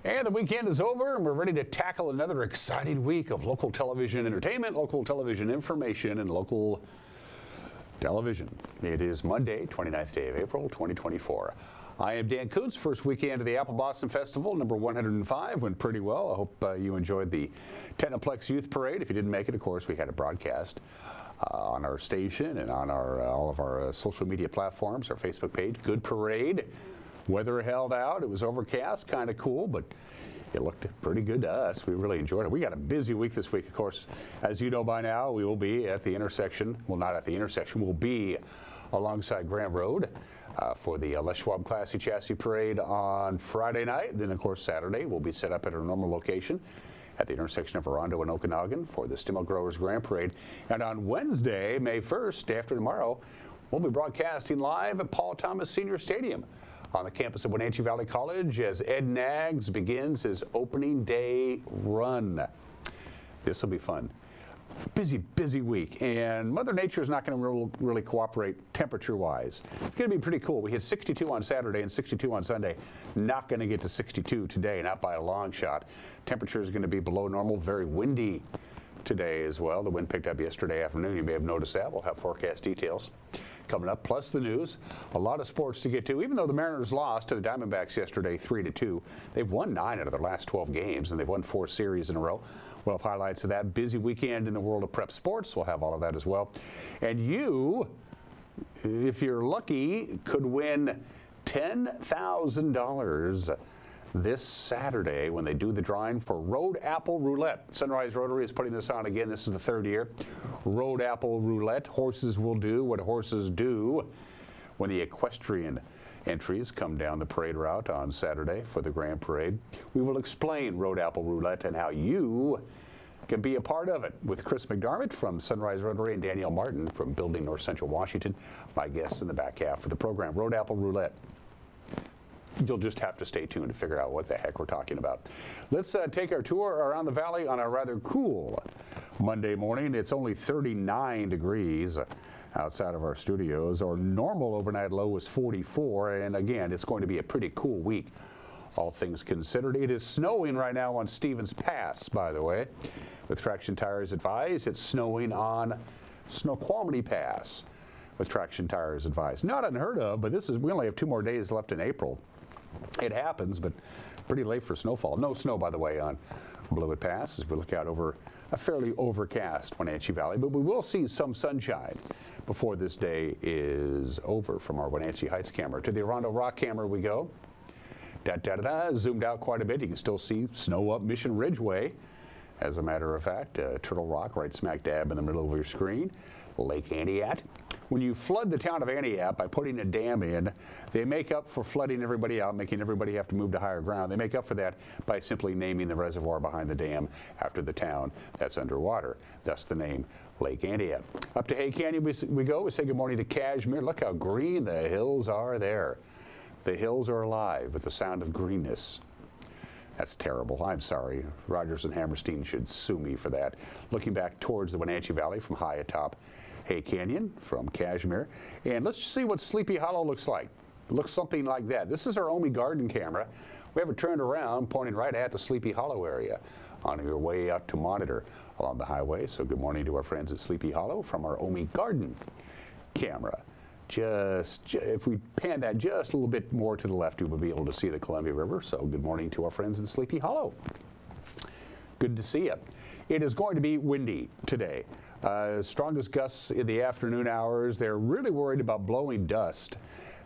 And the weekend is over, and we're ready to tackle another exciting week of local television entertainment, local television information, and local television. It is Monday, 29th day of April, 2024. I am Dan Kuntz. First weekend of the Apple Blossom Festival, number 105, went pretty well. I hope you enjoyed the Technoplex Youth Parade. If you didn't make it, of course, we had a broadcast on our station and on our all of our social media platforms, our Facebook page. Good parade. Weather held out. It was overcast, kind of cool, but it looked pretty good to us. We really enjoyed it. We got a busy week this week, of course. As you know by now, we will be at the intersection. Well, not at the intersection. We'll be alongside Grant Road for the Les Schwab Classy Chassis Parade on Friday night. Then, of course, Saturday, we'll be set up at our normal location at the intersection of Orondo and Okanagan for the Stimmel Growers Grand Parade. And on Wednesday, May 1st, after tomorrow, we'll be broadcasting live at Paul Thomas Senior Stadium on the campus of Wenatchee Valley College as Ed Nags begins his opening day run. This will be fun. Busy week, and Mother Nature is not going to really cooperate temperature-wise. It's going to be pretty cool. We hit 62 on Saturday and 62 on Sunday. Not going to get to 62 today, not by a long shot. Temperature is going to be below normal, very windy today as well. The wind picked up yesterday afternoon. You may have noticed that. We'll have forecast details coming up, plus the news. A lot of sports to get to. Even though the Mariners lost to the Diamondbacks yesterday 3-2, they've won 9 out of their last 12 games, and they've won 4 series in a row. We'll have highlights of that busy weekend in the world of prep sports. We'll have all of that as well. And you, if you're lucky, could win $10,000 this Saturday when they do the drawing for Road Apple Roulette. Sunrise Rotary is putting this on again. This is the 3rd year. Road Apple Roulette. Horses will do what horses do when the equestrian entries come down the parade route on Saturday for the Grand Parade. We will explain Road Apple Roulette and how you can be a part of it with Chris McDermott from Sunrise Rotary and Danielle Martin from Building North Central Washington, my guests in the back half of the program. Road Apple Roulette. You'll just have to stay tuned to figure out what the heck we're talking about. Let's take our tour around the valley on a rather cool Monday morning. It's only 39 degrees outside of our studios. Our normal overnight low was 44, and again, it's going to be a pretty cool week, all things considered. It is snowing right now on Stevens Pass, by the way, with Traction Tires advised. It's snowing on Snoqualmie Pass with Traction Tires advised. Not unheard of, but we only have 2 more days left in April. It happens, but pretty late for snowfall. No snow, by the way, on Blewett Pass as we look out over a fairly overcast Wenatchee Valley, but we will see some sunshine before this day is over from our Wenatchee Heights camera. To the Orondo Rock camera we go. Zoomed out quite a bit. You can still see snow up Mission Ridgeway. As a matter of fact, Turtle Rock right smack dab in the middle of your screen. Lake Aniat. When you flood the town of Aniat by putting a dam in, they make up for flooding everybody out, making everybody have to move to higher ground. They make up for that by simply naming the reservoir behind the dam after the town that's underwater. Thus the name Lake Aniat. Up to Hay Canyon we go. We say good morning to Cashmere. Look how green the hills are there. The hills are alive with the sound of greenness. That's terrible. I'm sorry. Rogers and Hammerstein should sue me for that. Looking back towards the Wenatchee Valley from high atop Hay Canyon from Cashmere. And let's see what Sleepy Hollow looks like. It looks something like that. This is our Omi Garden camera. We have it turned around, pointing right at the Sleepy Hollow area on your way out to monitor along the highway. So good morning to our friends at Sleepy Hollow from our Omi Garden camera. If we pan that just a little bit more to the left, we will be able to see the Columbia River. So good morning to our friends in Sleepy Hollow. Good to see you. It is going to be windy today. Strongest gusts in the afternoon hours. They're really worried about blowing dust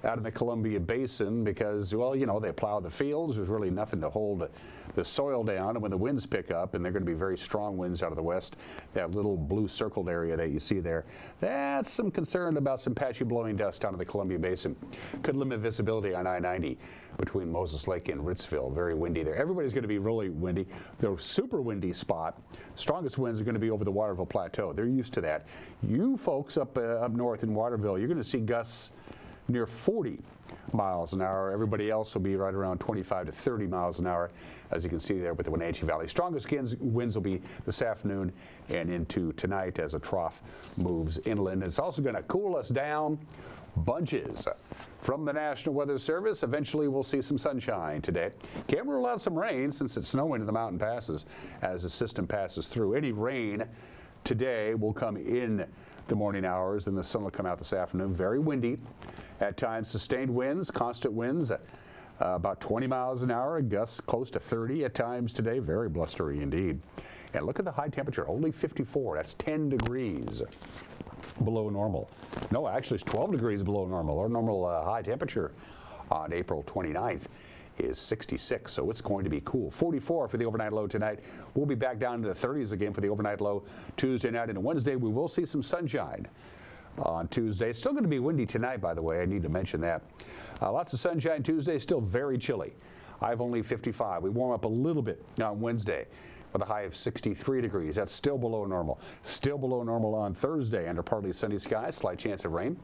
out in the Columbia Basin because, well, you know, they plow the fields. There's really nothing to hold the soil down. And when the winds pick up, and they're going to be very strong winds out of the west, that little blue circled area that you see there, that's some concern about some patchy blowing dust out of the Columbia Basin. Could limit visibility on I-90 between Moses Lake and Ritzville. Very windy there. Everybody's going to be really windy. The super windy spot, strongest winds are going to be over the Waterville Plateau. They're used to that. You folks up north in Waterville, you're going to see gusts near 40 miles an hour. Everybody else will be right around 25 to 30 miles an hour, as you can see there with the Wenatchee Valley. Strongest winds will be this afternoon and into tonight as a trough moves inland. It's also going to cool us down bunches. From the National Weather Service, eventually we'll see some sunshine today. Can't rule out some rain since it's snowing in the mountain passes as the system passes through. Any rain today will come in the morning hours, and the sun will come out this afternoon. Very windy. At times, sustained winds, constant winds, about 20 miles an hour, gusts close to 30 at times today. Very blustery indeed. And look at the high temperature, only 54. That's 10 degrees below normal. No, actually, it's 12 degrees below normal. Our normal high temperature on April 29th is 66, so it's going to be cool. 44 for the overnight low tonight. We'll be back down to the 30s again for the overnight low Tuesday night, and Wednesday we will see some sunshine on Tuesday. It's still going to be windy tonight, by the way. I need to mention that. Lots of sunshine Tuesday, still very chilly. I've only 55. We warm up a little bit on Wednesday with a high of 63 degrees. That's still below normal. Still below normal on Thursday under partly sunny skies, slight chance of rain,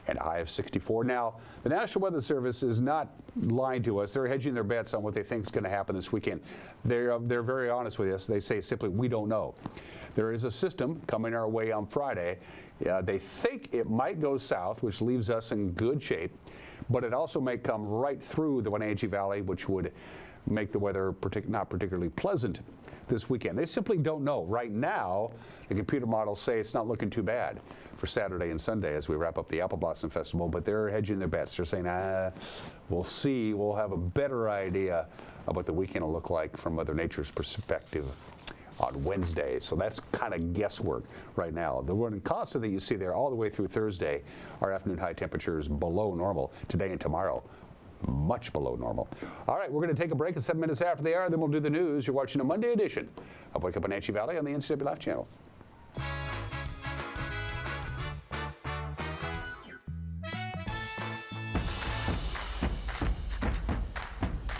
and a high of 64. Now, the National Weather Service is not lying to us. They're hedging their bets on what they think is going to happen this weekend. They're very honest with us. They say simply, we don't know. There is a system coming our way on Friday. They think it might go south, which leaves us in good shape, but it also may come right through the Wenatchee Valley, which would make the weather not particularly pleasant this weekend. They simply don't know. Right now, the computer models say it's not looking too bad for Saturday and Sunday as we wrap up the Apple Blossom Festival, but they're hedging their bets. They're saying, we'll see. We'll have a better idea of what the weekend will look like from Mother Nature's perspective on Wednesday. So that's kind of guesswork right now. The one constant that you see there all the way through Thursday, our afternoon high temperatures below normal today and tomorrow. Much below normal. All right, we're going to take a break at 7 minutes after the hour, then we'll do the news. You're watching a Monday edition of Wake Up Wenatchee Valley on the NCW Life channel.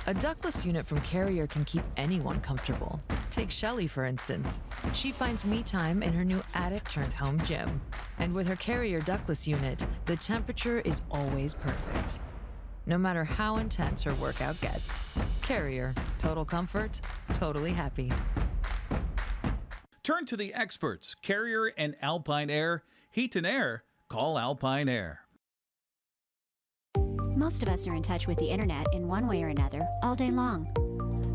A ductless unit from Carrier can keep anyone comfortable. Take Shelly, for instance. She finds me time in her new attic-turned-home gym. And with her Carrier ductless unit, the temperature is always perfect. No matter how intense her workout gets. Carrier, total comfort, totally happy. Turn to the experts, Carrier and Alpine Air. Heat and air, call Alpine Air. Most of us are in touch with the internet in one way or another all day long.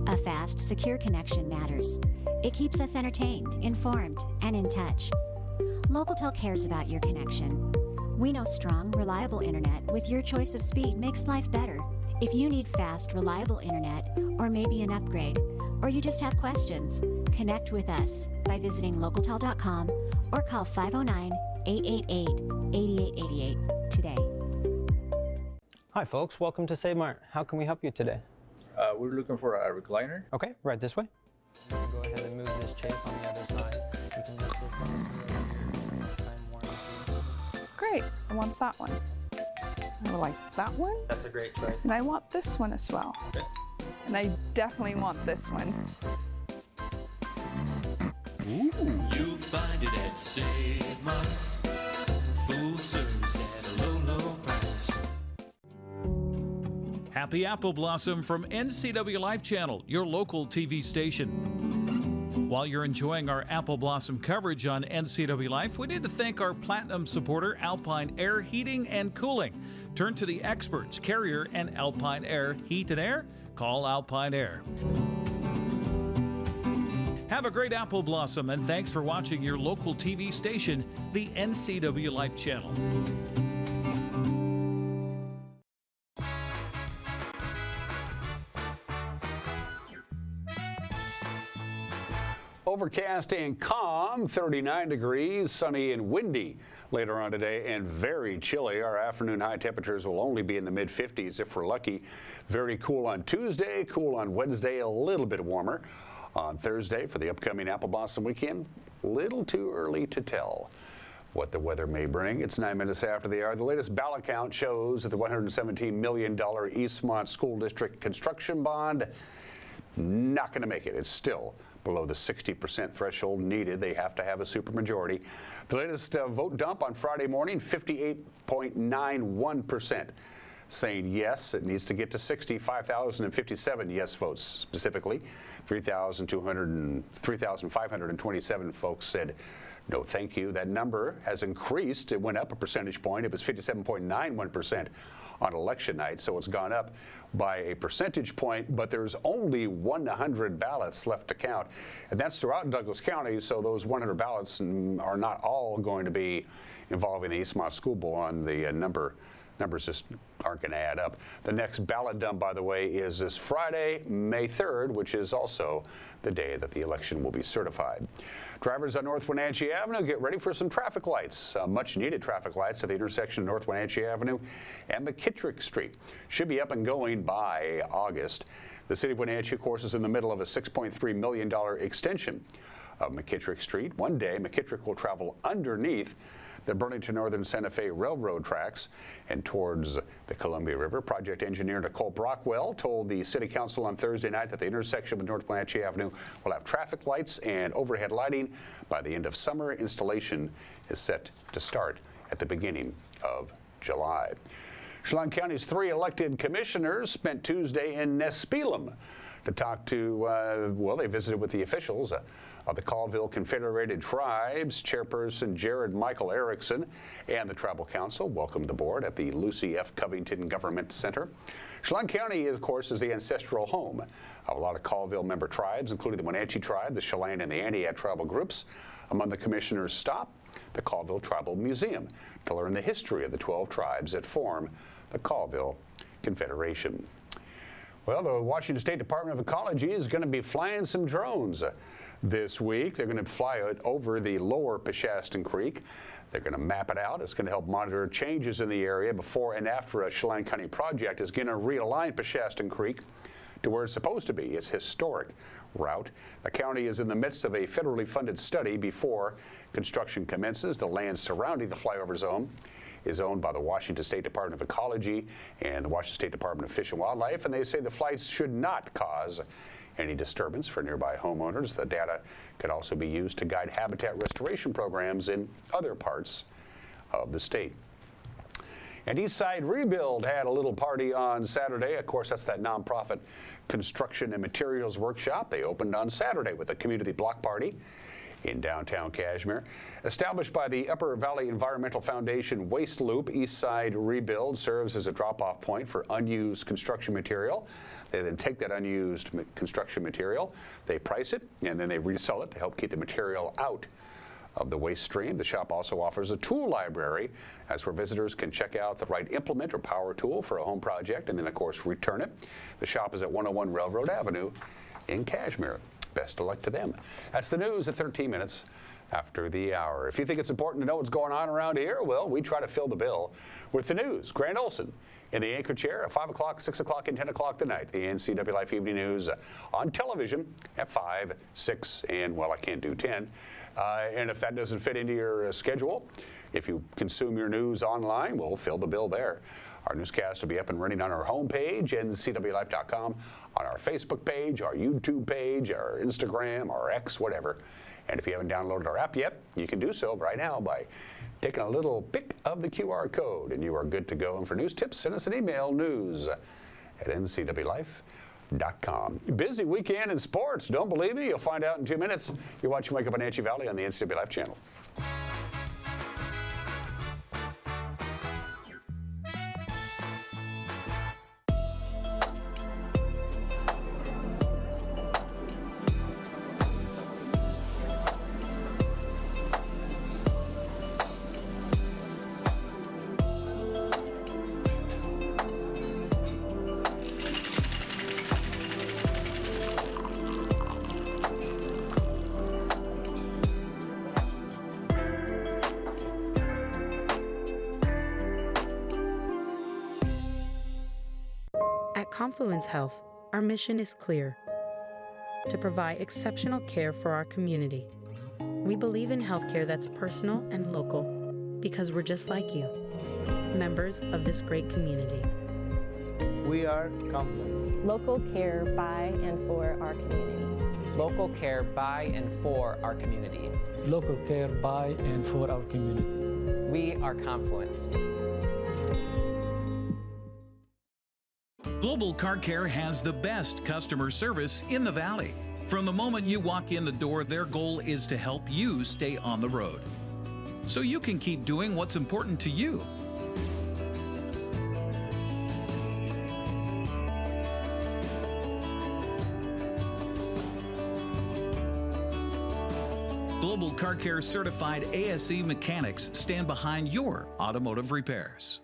A fast, secure connection matters. It keeps us entertained, informed, and in touch. Local cares about your connection. We know strong, reliable internet with your choice of speed makes life better. If you need fast, reliable internet, or maybe an upgrade, or you just have questions, connect with us by visiting localtel.com or call 509-888-8888 today. Hi folks, welcome to Save Mart. How can we help you today? We're looking for a recliner. Okay, right this way. Go ahead and move this chase on the other side. You can use this one. Great, I want that one. I like that one. That's a great choice. And I want this one as well. Okay. And I definitely want this one. You find it at Save Mart. Full service at a low, low price. Happy Apple Blossom from NCW Life Channel, your local TV station. While you're enjoying our Apple Blossom coverage on NCW Life, we need to thank our platinum supporter, Alpine Air Heating and Cooling. Turn to the experts, Carrier and Alpine Air Heat and Air. Call Alpine Air. Have a great Apple Blossom, and thanks for watching your local TV station, the NCW Life Channel. Overcast and calm, 39 degrees, sunny and windy later on today, and very chilly. Our afternoon high temperatures will only be in the mid-50s if we're lucky. Very cool on Tuesday, cool on Wednesday, a little bit warmer on Thursday for the upcoming Apple Blossom weekend. Little too early to tell what the weather may bring. It's 9 minutes after the hour. The latest ballot count shows that the $117 million Eastmont School District construction bond not going to make it. It's still below the 60% threshold needed. They have to have a supermajority. The latest vote dump on Friday morning, 58.91% saying yes. It needs to get to 60. 5,057 yes votes specifically. 3,527 folks said No thank you. That number has increased. It went up a percentage point. It was 57.91% on election night, so it's gone up by a percentage point, but there's only 100 ballots left to count, and that's throughout Douglas County, so those 100 ballots are not all going to be involving the Eastmont School Board, on the numbers just aren't going to add up. The next ballot done, by the way, is this Friday, May 3rd, which is also the day that the election will be certified. Drivers on North Wenatchee Avenue, get ready for some traffic lights. Much needed traffic lights at the intersection of North Wenatchee Avenue and McKittrick Street. Should be up and going by August. The city of Wenatchee, of course, is in the middle of a $6.3 million extension of McKittrick Street. One day, McKittrick will travel underneath the Burlington Northern Santa Fe Railroad tracks and towards the Columbia River. Project engineer Nicole Brockwell told the City Council on Thursday night that the intersection with North Wenatchee Avenue will have traffic lights and overhead lighting by the end of summer. Installation is set to start at the beginning of July. Chelan County's 3 elected commissioners spent Tuesday in Nespelem to talk to, they visited with the officials of the Colville Confederated Tribes. Chairperson Jared Michael Erickson and the Tribal Council welcomed the board at the Lucy F. Covington Government Center. Chelan County, of course, is the ancestral home of a lot of Colville member tribes, including the Wenatchee tribe, the Chelan, and the Anahuac tribal groups. Among the commissioners' stop, the Colville Tribal Museum, to learn the history of the 12 tribes that form the Colville Confederation. Well, the Washington State Department of Ecology is going to be flying some drones this week. They're going to fly it over the lower Peshastin Creek. They're going to map it out. It's going to help monitor changes in the area before and after a Chelan County project is going to realign Peshastin Creek to where it's supposed to be, its historic route. The county is in the midst of a federally funded study before construction commences. The land surrounding the flyover zone is owned by the Washington State Department of Ecology and the Washington State Department of Fish and Wildlife, and they say the flights should not cause any disturbance for nearby homeowners. The data could also be used to guide habitat restoration programs in other parts of the state. And Eastside Rebuild had a little party on Saturday. Of course, that's that nonprofit construction and materials workshop. They opened on Saturday with a community block party in downtown Cashmere. Established by the Upper Valley Environmental Foundation Waste Loop, Eastside Rebuild serves as a drop-off point for unused construction material. They then take that unused construction material, they price it, and then they resell it to help keep the material out of the waste stream. The shop also offers a tool library, as where visitors can check out the right implement or power tool for a home project, and then, of course, return it. The shop is at 101 Railroad Avenue in Cashmere. Best of luck to them. That's the news at 13 minutes after the hour. If you think it's important to know what's going on around here, well, we try to fill the bill with the news. Grant Olson in the anchor chair at 5 o'clock, 6 o'clock, and 10 o'clock tonight. The NCW Life Evening News on television at 5, 6, and, well, I can't do 10. And if that doesn't fit into your schedule, if you consume your news online, we'll fill the bill there. Our newscast will be up and running on our homepage, ncwlife.com, on our Facebook page, our YouTube page, our Instagram, our X, whatever. And if you haven't downloaded our app yet, you can do so right now by taking a little pic of the QR code, and you are good to go. And for news tips, send us an email, news@ncwlife.com. Busy weekend in sports. Don't believe me? You'll find out in 2 minutes. You're watching Wake Up Wenatchee Valley on the NCW Life channel. At Confluence Health, our mission is clear: to provide exceptional care for our community. We believe in healthcare that's personal and local because we're just like you, members of this great community. We are Confluence. Local care by and for our community. Local care by and for our community. Local care by and for our community. We are Confluence. Global Car Care has the best customer service in the Valley. From the moment you walk in the door, their goal is to help you stay on the road, so you can keep doing what's important to you. Global Car Care certified ASE mechanics stand behind your automotive repairs.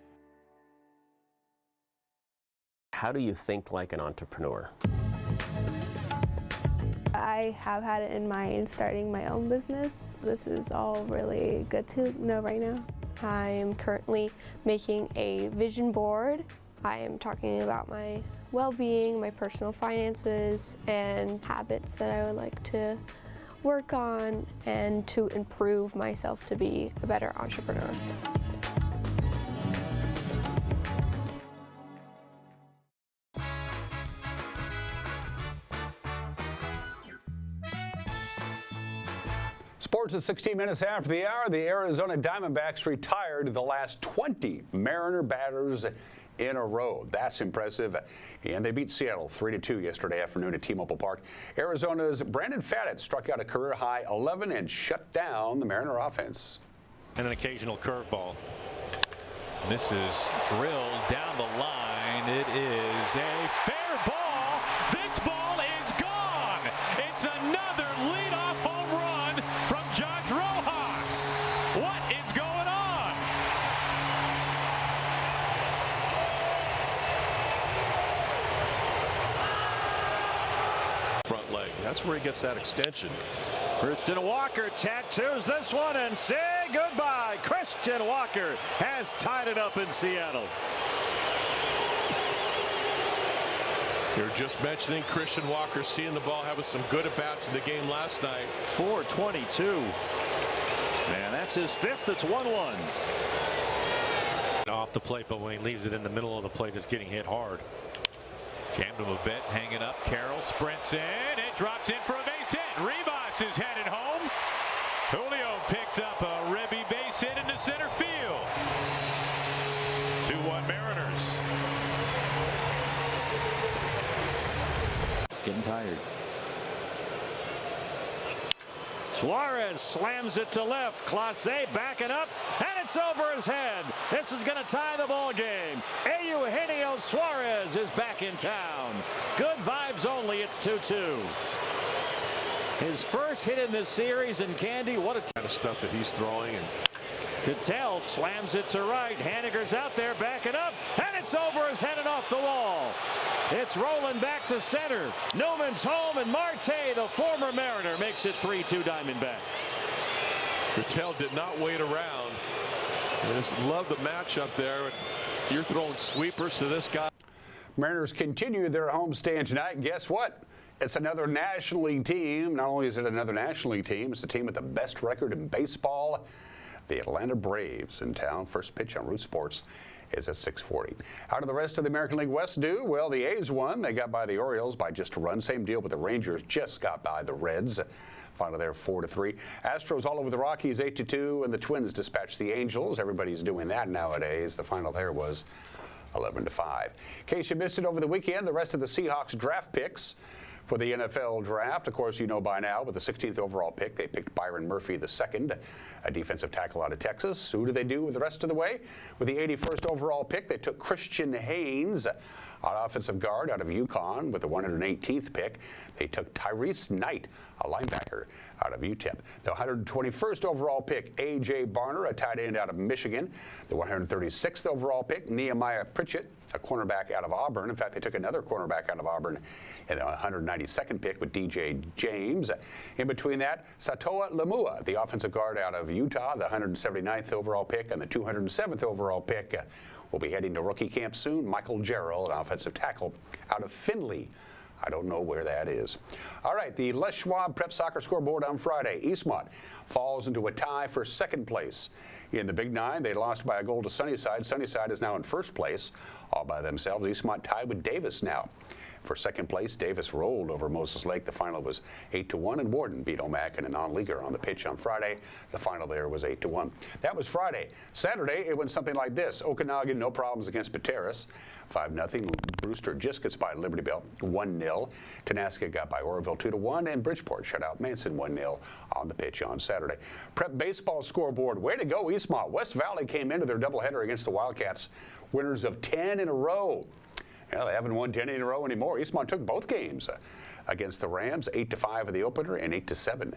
How do you think like an entrepreneur? I have had it in mind starting my own business. This is all really good to know right now. I am currently making a vision board. I am talking about my well-being, my personal finances, and habits that I would like to work on and to improve myself to be a better entrepreneur. Sports at 16 minutes after the hour. The Arizona Diamondbacks retired the last 20 Mariner batters in a row. That's impressive. And they beat Seattle 3-2 yesterday afternoon at T-Mobile Park. Arizona's Brandon Faddet struck out a career-high 11 and shut down the Mariner offense. And an occasional curveball. This is drilled down the line. It is a fair ball. This ball is gone. It's another leadoff home run from Josh Rojas. What is going on? Front leg. That's where he gets that extension. Christian Walker tattoos this one and say goodbye. Christian Walker has tied it up in Seattle. You were just mentioning Christian Walker seeing the ball, having some good at-bats in the game last night. 422. And that's his fifth. It's 1-1. Off the plate, but when he leaves it in the middle of the plate, it's getting hit hard. Jammed him a bit, hanging up. Carroll sprints in. It drops in for a base hit. Rivas is headed home. Julio picks up a ribby base hit into center field. 2-1 Mariners. Getting tired. Suarez slams it to left. Clase backing up, and it's over his head. This is going to tie the ball game. Eugenio Suarez is back in town. Good vibes only. It's 2-2. His first hit in this series, and Candy, what a kind of stuff that he's throwing. And Kuntz slams it to right. Haniger's out there backing up, and it's over his head and off the wall. It's rolling back to center. Newman's home, and Marte, the former Mariner, makes it 3-2 Diamondbacks. Patel did not wait around. I just love the matchup there. You're throwing sweepers to this guy. Mariners continue their homestand tonight. Guess what? It's another National League team. Not only is it another National League team, it's a team with the best record in baseball. The Atlanta Braves in town. First pitch on Root Sports is at 6:40. How did the rest of the American League West do? Well, the A's won. They got by the Orioles by just a run. Same deal with the Rangers. Just got by the Reds. Final there 4-3. Astros all over the Rockies 8-2, and the Twins dispatched the Angels. Everybody's doing that nowadays. The final there was 11-5. In case you missed it over the weekend, the rest of the Seahawks draft picks for the NFL draft. Of course, you know by now, with the 16th overall pick, they picked Byron Murphy II, a defensive tackle out of Texas. Who do they do with the rest of the way? With the 81st overall pick, they took Christian Haynes, an offensive guard out of UConn. With the 118th pick, they took Tyrese Knight, a linebacker out of UTEP. The 121st overall pick, A.J. Barner, a tight end out of Michigan. The 136th overall pick, Nehemiah Pritchett, a cornerback out of Auburn. In fact, they took another cornerback out of Auburn in the 192nd pick with DJ James. In between that, Satoa Lemua, the offensive guard out of Utah, the 179th overall pick, and the 207th overall pick will be heading to rookie camp soon. Michael Jarrell, an offensive tackle out of Findlay. I don't know where that is. All right, the Les Schwab Prep Soccer scoreboard on Friday. Eastmont falls into a tie for second place. In the Big Nine, they lost by a goal to Sunnyside. Sunnyside is now in first place all by themselves. Eastmont tied with Davis now For second place, Davis rolled over Moses Lake. The final was 8-1, and Warden beat Omak in a non-leaguer on the pitch on Friday. The final there was 8-1. That was Friday. Saturday, it went something like this. Okanagan, no problems against Pateros. 5-0. Brewster just gets by Liberty Bell 1-0. Tenaska got by Oroville 2-1, and Bridgeport shut out Manson 1-0 on the pitch on Saturday. Prep baseball scoreboard. Way to go, Eastmont. West Valley came into their doubleheader against the Wildcats, winners of 10 in a row. They haven't won 10 in a row anymore. Eastmont took both games against the Rams, 8-5 in the opener and 8-7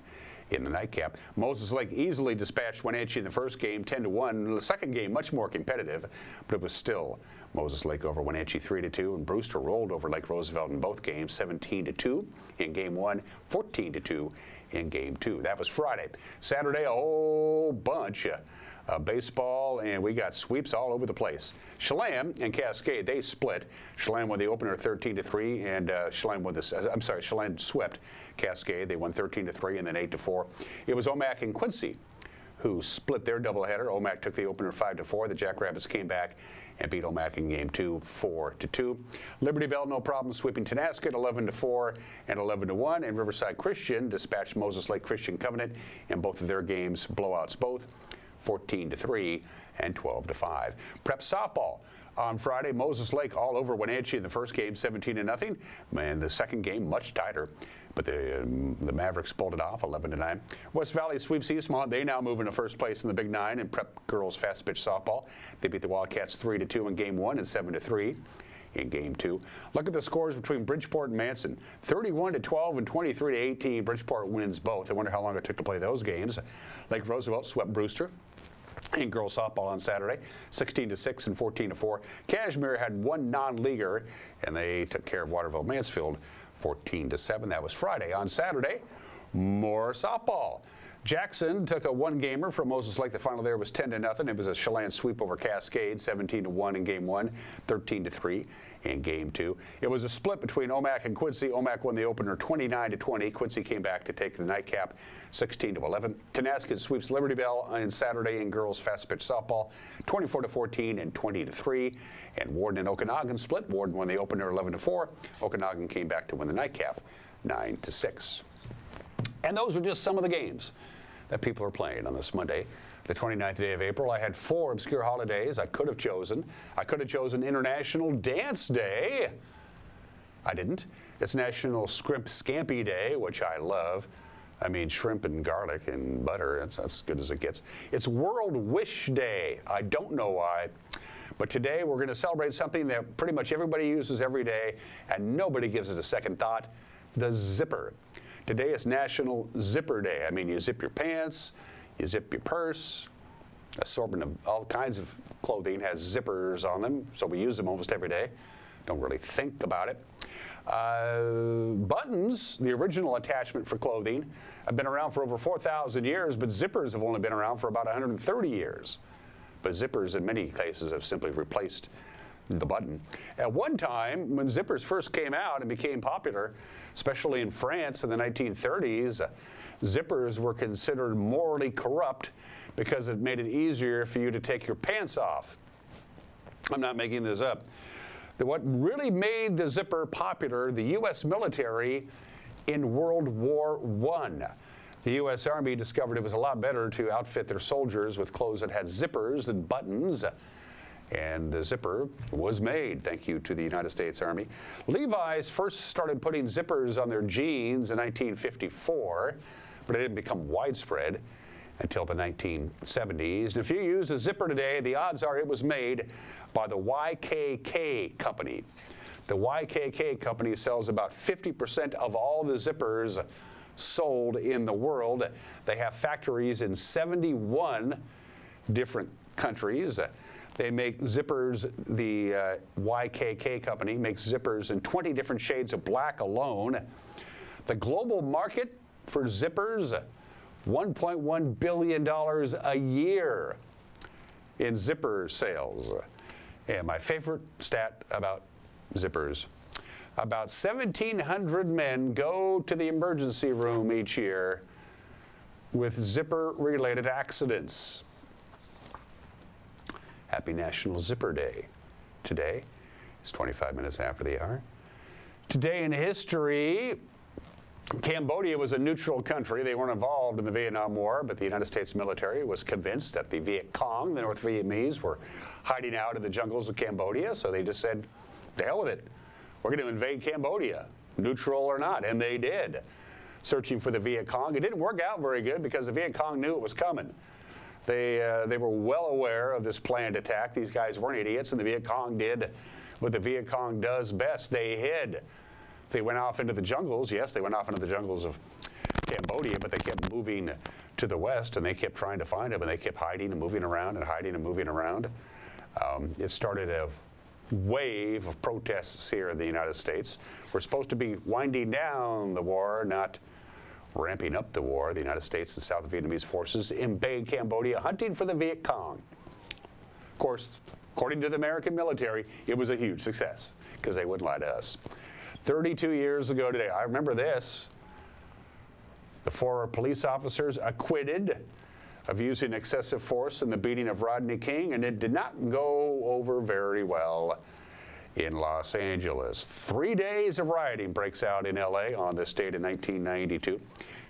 in the nightcap. Moses Lake easily dispatched Wenatchee in the first game, 10-1. The second game, much more competitive, but it was still Moses Lake over Wenatchee 3-2, and Brewster rolled over Lake Roosevelt in both games, 17-2 in game 1, 14-2 in game 2. That was Friday. Saturday, a whole bunch of baseball, and we got sweeps all over the place. Chelan and Cascade, they split. Chelan won the opener 13-3, and Chelan swept Cascade. They won 13-3 and then 8-4. It was Omak and Quincy who split their doubleheader. Omak took the opener 5-4. The Jackrabbits came back and beat Omak in game 2, 4-2. Liberty Bell, no problem, sweeping Tenasket 11-4 and 11-1. And Riverside Christian dispatched Moses Lake Christian Covenant in both of their games, blowouts both, 14-3 and 12-5. Prep softball. On Friday, Moses Lake all over Wenatchee in the first game, 17-0. And the second game, much tighter. But the Mavericks pulled it off, 11-9. West Valley sweeps Eastmont. They now move into first place in the Big Nine in prep girls fast pitch softball. They beat the Wildcats 3-2 in game 1 and 7-3 in game 2. Look at the scores between Bridgeport and Manson. 31-12 and 23-18. Bridgeport wins both. I wonder how long it took to play those games. Lake Roosevelt swept Brewster in girls softball on Saturday, 16-6 and 14-4. Cashmere had one non-leaguer, and they took care of Waterville Mansfield 14-7. That was Friday. On Saturday, more softball. Jackson took a one-gamer from Moses Lake. The final there was 10-0. It was a Chelan sweep over Cascade, 17-1 in game 1, 13-3 in game 2. It was a split between Omak and Quincy. Omak won the opener 29-20. Quincy came back to take the nightcap, 16-11. Tenasket sweeps Liberty Bell on Saturday in girls fast pitch softball, 24-14 and 20-3. And Warden and Okanagan split. Warden won the opener 11-4. Okanagan came back to win the nightcap, 9-6. And those are just some of the games that people are playing on this Monday, the 29th day of April. I had 4 obscure holidays I could have chosen. I could have chosen International Dance Day. I didn't. It's National Shrimp Scampi Day, which I love. I mean, shrimp and garlic and butter, that's as good as it gets. It's World Wish Day. I don't know why. But today we're going to celebrate something that pretty much everybody uses every day, and nobody gives it a second thought, the zipper. Today is National Zipper Day. I mean, you zip your pants, you zip your purse. Assortment of all kinds of clothing has zippers on them, so we use them almost every day. Don't really think about it. Buttons, the original attachment for clothing, have been around for over 4,000 years, but zippers have only been around for about 130 years. But zippers, in many cases, have simply replaced the button. At one time, when zippers first came out and became popular, especially in France in the 1930s, zippers were considered morally corrupt because it made it easier for you to take your pants off. I'm not making this up. What really made the zipper popular, the U.S. military in World War I. The U.S. Army discovered it was a lot better to outfit their soldiers with clothes that had zippers than buttons. And the zipper was made, thank you to the United States Army. Levi's first started putting zippers on their jeans in 1954, but it didn't become widespread until the 1970s. And if you used a zipper today, the odds are it was made by the YKK company. The YKK company sells about 50% of all the zippers sold in the world. They have factories in 71 different countries. They make zippers, the YKK company makes zippers in 20 different shades of black alone. The global market for zippers, $1.1 billion a year in zipper sales. And my favorite stat about zippers, about 1,700 men go to the emergency room each year with zipper-related accidents. Happy National Zipper Day. Today is 25 minutes after the hour. Today in history, Cambodia was a neutral country. They weren't involved in the Vietnam War, but the United States military was convinced that the Viet Cong, the North Vietnamese, were hiding out in the jungles of Cambodia, so they just said, to hell with it. We're going to invade Cambodia, neutral or not, and they did. Searching for the Viet Cong. It didn't work out very good because the Viet Cong knew it was coming. They were well aware of this planned attack. These guys weren't idiots, and the Viet Cong did what the Viet Cong does best. They hid. They went off into the jungles. Yes, they went off into the jungles of Cambodia, but they kept moving to the west, and they kept trying to find them, and they kept hiding and moving around and hiding and moving around. It started a wave of protests here in the United States. We're supposed to be winding down the war, not ramping up the war. The United States and South Vietnamese forces invade Cambodia, hunting for the Viet Cong. Of course, according to the American military, it was a huge success because they wouldn't lie to us. 32 years ago today, I remember this. The 4 police officers acquitted of using excessive force in the beating of Rodney King, and it did not go over very well in Los Angeles. 3 days of rioting breaks out in LA on this date in 1992.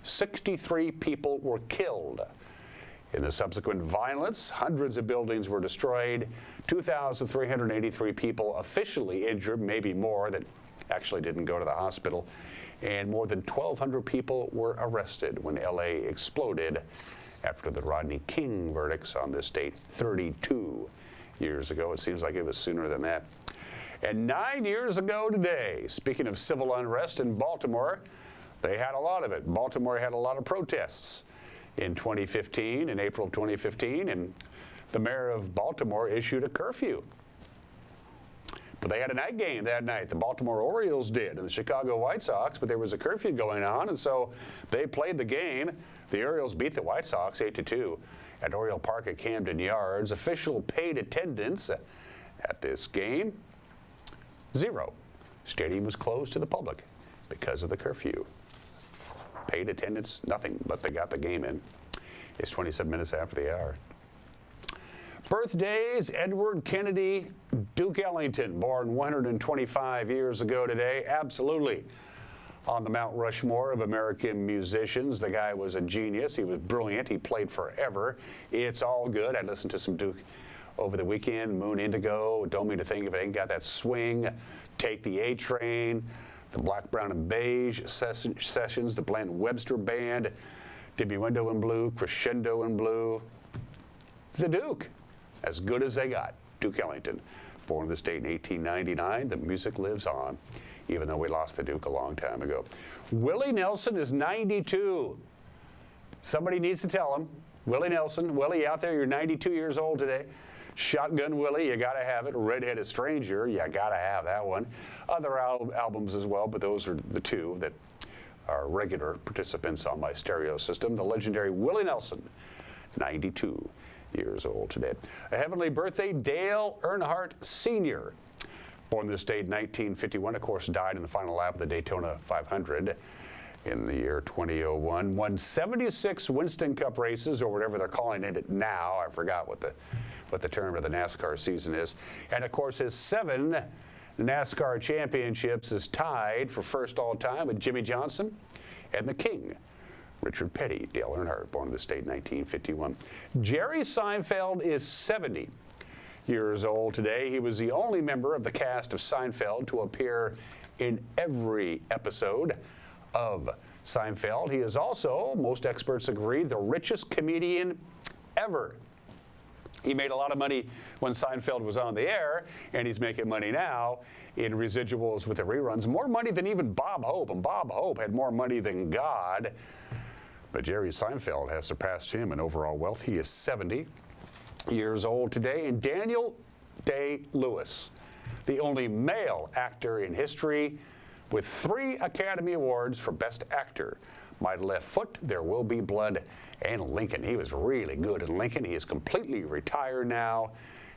63 people were killed. In the subsequent violence, hundreds of buildings were destroyed, 2,383 people officially injured, maybe more that actually didn't go to the hospital, and more than 1,200 people were arrested when LA exploded after the Rodney King verdicts on this date 32 years ago. It seems like it was sooner than that. And 9 years ago today, speaking of civil unrest in Baltimore, they had a lot of it. Baltimore had a lot of protests in 2015, in April of 2015, and the mayor of Baltimore issued a curfew. But they had a night game that night. The Baltimore Orioles did, and the Chicago White Sox, but there was a curfew going on, and so they played the game. The Orioles beat the White Sox 8-2 at Oriole Park at Camden Yards. Official paid attendance at this game, 0. Stadium was closed to the public because of the curfew. Paid attendance, nothing, but they got the game in. It's 27 minutes after the hour. Birthdays: Edward Kennedy, Duke Ellington, born 125 years ago today. Absolutely on the Mount Rushmore of American musicians. The guy was a genius. He was brilliant. He played forever. It's all good. I listened to some Duke over the weekend. Moon Indigo, Don't Mean to Think If It Ain't Got That Swing, Take the A Train, the Black, Brown, and Beige sessions, the Bland Webster Band, Diminuendo in Blue, Crescendo in Blue. The Duke, as good as they got. Duke Ellington, born this date in 1899. The music lives on, even though we lost the Duke a long time ago. Willie Nelson is 92. Somebody needs to tell him. Willie Nelson, Willie, out there, you're 92 years old today. Shotgun Willie, you got to have it. Redheaded Stranger, you got to have that one. Other albums as well, but those are the 2 that are regular participants on my stereo system. The legendary Willie Nelson, 92 years old today. A heavenly birthday, Dale Earnhardt Sr., born this date in 1951, of course, died in the final lap of the Daytona 500 in the year 2001. Won 76 Winston Cup races, or whatever they're calling it now. I forgot what the term of the NASCAR season is. And of course, his 7 NASCAR championships is tied for first all time with Jimmy Johnson and the King, Richard Petty. Dale Earnhardt, born this date in 1951. Jerry Seinfeld is 70 years old today. He was the only member of the cast of Seinfeld to appear in every episode of Seinfeld. He is also, most experts agree, the richest comedian ever. He made a lot of money when Seinfeld was on the air, and he's making money now in residuals with the reruns. More money than even Bob Hope, and Bob Hope had more money than God. But Jerry Seinfeld has surpassed him in overall wealth. He is 70 years old today. And Daniel Day-Lewis, the only male actor in history with 3 Academy Awards for Best Actor. My Left Foot, There Will Be Blood, and Lincoln. He was really good in Lincoln. He is completely retired now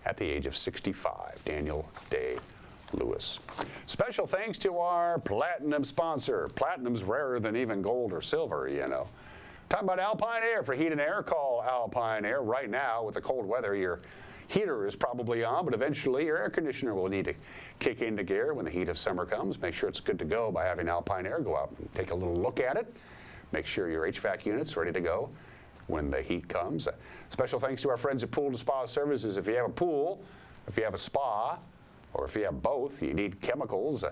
at the age of 65. Daniel Day-Lewis. Special thanks to our platinum sponsor. Platinum's rarer than even gold or silver, you know. Talking about Alpine Air. For heat and air, call Alpine Air right now. With the cold weather, your heater is probably on, but eventually your air conditioner will need to kick into gear when the heat of summer comes. Make sure it's good to go by having Alpine Air go out and take a little look at it. Make sure your HVAC unit's ready to go when the heat comes. Special thanks to our friends at Pool and Spa Services. If you have a pool, if you have a spa, or if you have both, you need chemicals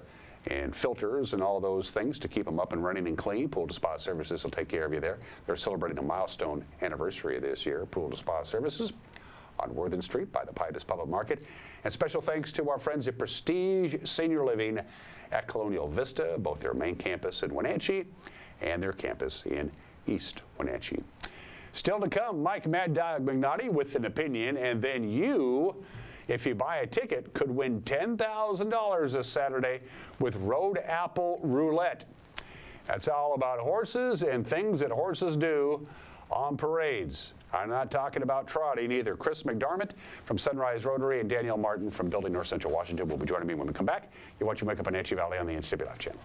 and filters and all those things to keep them up and running and clean. Pool to Spa Services will take care of you there. They're celebrating a milestone anniversary this year. Pool to Spa Services on Worthing Street by the Pybus Public Market. And special thanks to our friends at Prestige Senior Living at Colonial Vista, both their main campus in Wenatchee and their campus in East Wenatchee. Still to come, Mike Mad Dog McNaughty with an opinion, and then you, if you buy a ticket, could win $10,000 this Saturday with Road Apple Roulette. That's all about horses and things that horses do on parades. I'm not talking about trotting either. Chris McDermott from Sunrise Rotary and Danielle Martin from Building North Central Washington will be joining me when we come back. You're watching Wake Up in Wenatchee Valley on the NCW Live channel.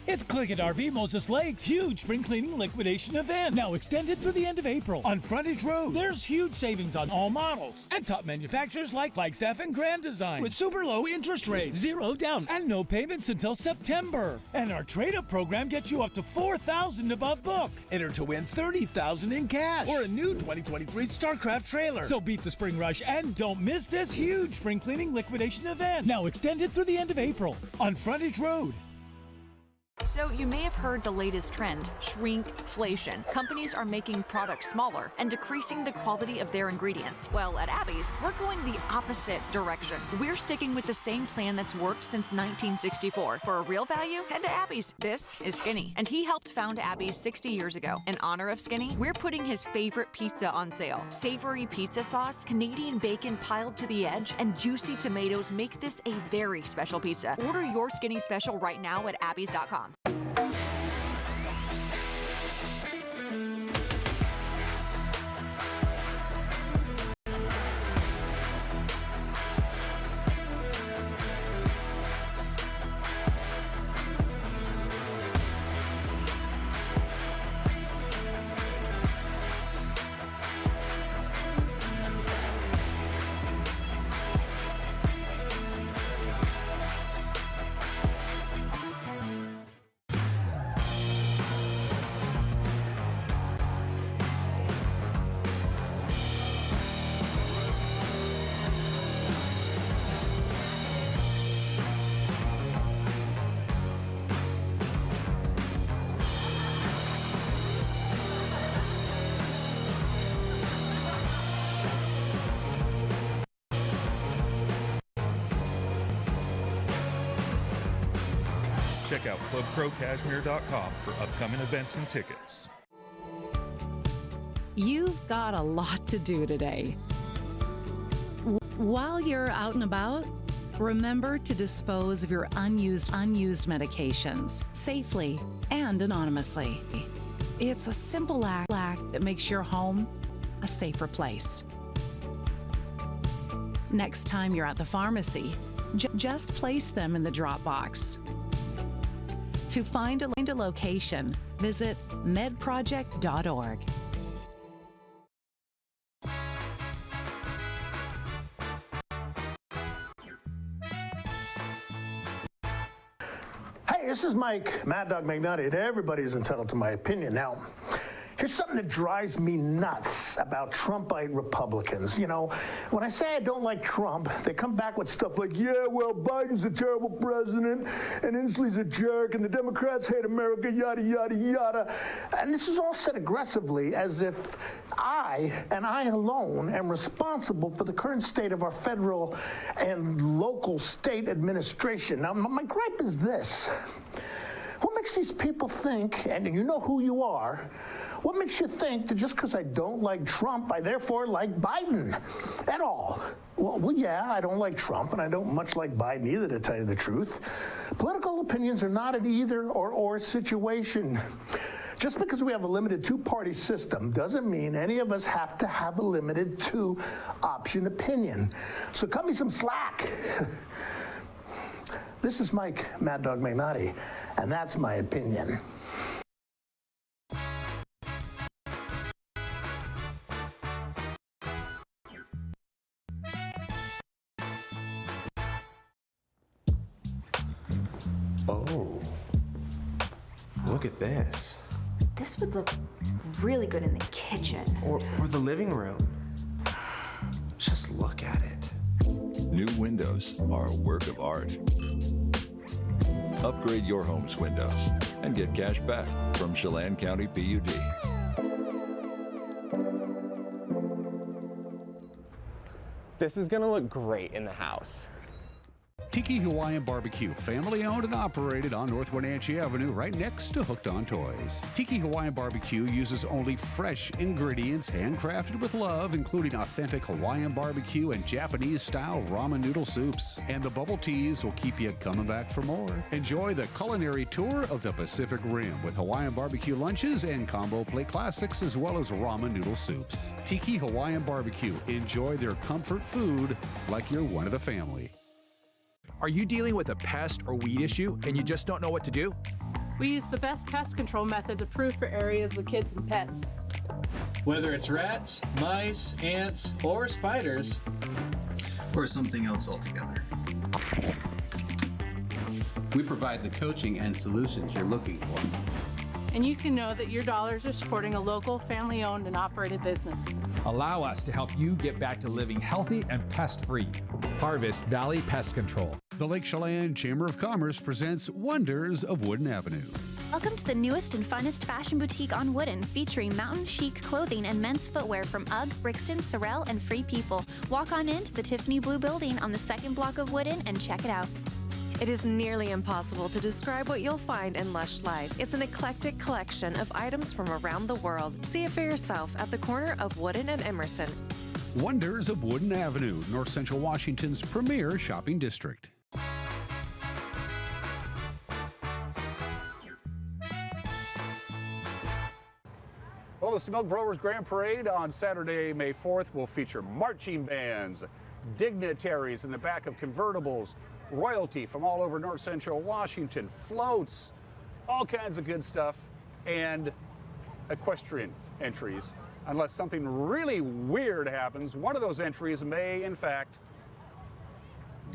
It's Click It RV Moses Lake's huge spring cleaning liquidation event. Now extended through the end of April. On Frontage Road, there's huge savings on all models. And top manufacturers like Flagstaff and Grand Design. With super low interest rates, 0 down, and no payments until September. And our trade-up program gets you up to $4,000 above book. Enter to win $30,000 in cash. Or a new 2023 StarCraft trailer. So beat the spring rush and don't miss this huge spring cleaning liquidation event. Now extended through the end of April. On Frontage Road. So you may have heard the latest trend, shrinkflation. Companies are making products smaller and decreasing the quality of their ingredients. Well, at Abby's, we're going the opposite direction. We're sticking with the same plan that's worked since 1964. For a real value, head to Abby's. This is Skinny, and he helped found Abby's 60 years ago. In honor of Skinny, we're putting his favorite pizza on sale. Savory pizza sauce, Canadian bacon piled to the edge, and juicy tomatoes make this a very special pizza. Order your Skinny special right now at abbys.com. Check out ClubCrowCashmere.com for upcoming events and tickets. You've got a lot to do today. While you're out and about, remember to dispose of your unused medications safely and anonymously. It's a simple act that makes your home a safer place. Next time you're at the pharmacy, just place them in the drop box. To find a location, visit medproject.org. Hey, this is Mike Mad Dog McNaughty, and everybody's entitled to my opinion. Now, here's something that drives me nuts about Trumpite Republicans. You know, when I say I don't like Trump, they come back with stuff like, yeah, well, Biden's a terrible president, and Inslee's a jerk, and the Democrats hate America, yada, yada, yada. And this is all said aggressively as if I, and I alone, am responsible for the current state of our federal and local state administration. Now, my gripe is this. What makes these people think, and you know who you are, what makes you think that just because I don't like Trump, I therefore like Biden at all? Well, yeah, I don't like Trump, and I don't much like Biden either, to tell you the truth. Political opinions are not an either or situation. Just because we have a limited two-party system doesn't mean any of us have to have a limited two-option opinion. So cut me some slack. This is Mike Mad Dog McNaughty, and that's my opinion. Oh, look at this. This would look really good in the kitchen. Or the living room. Just look at it. New windows are a work of art. Upgrade your home's windows and get cash back from Chelan County PUD. This is gonna look great in the house. Tiki Hawaiian Barbecue, family owned and operated on North Wenatchee Avenue, right next to Hooked on Toys. Tiki Hawaiian Barbecue uses only fresh ingredients, handcrafted with love, including authentic Hawaiian barbecue and Japanese-style ramen noodle soups. And the bubble teas will keep you coming back for more. Enjoy the culinary tour of the Pacific Rim with Hawaiian barbecue lunches and combo plate classics, as well as ramen noodle soups. Tiki Hawaiian Barbecue. Enjoy their comfort food like you're one of the family. Are you dealing with a pest or weed issue and you just don't know what to do? We use the best pest control methods approved for areas with kids and pets. Whether it's rats, mice, ants, or spiders, or something else altogether, we provide the coaching and solutions you're looking for. And you can know that your dollars are supporting a local, family-owned and operated business. Allow us to help you get back to living healthy and pest-free. Harvest Valley Pest Control. The Lake Chelan Chamber of Commerce presents Wonders of Wooden Avenue. Welcome to the newest and funnest fashion boutique on Wooden, featuring mountain chic clothing and men's footwear from UGG, Brixton, Sorel, and Free People. Walk on into the Tiffany Blue Building on the second block of Wooden and check it out. It is nearly impossible to describe what you'll find in Lush Light. It's an eclectic collection of items from around the world. See it for yourself at the corner of Wooden and Emerson. Wonders of Wooden Avenue, North Central Washington's premier shopping district. Well, the Milk Growers Grand Parade on Saturday, May 4th will feature marching bands, dignitaries in the back of convertibles, royalty from all over North Central Washington, floats, all kinds of good stuff, and equestrian entries. Unless something really weird happens, one of those entries may, in fact,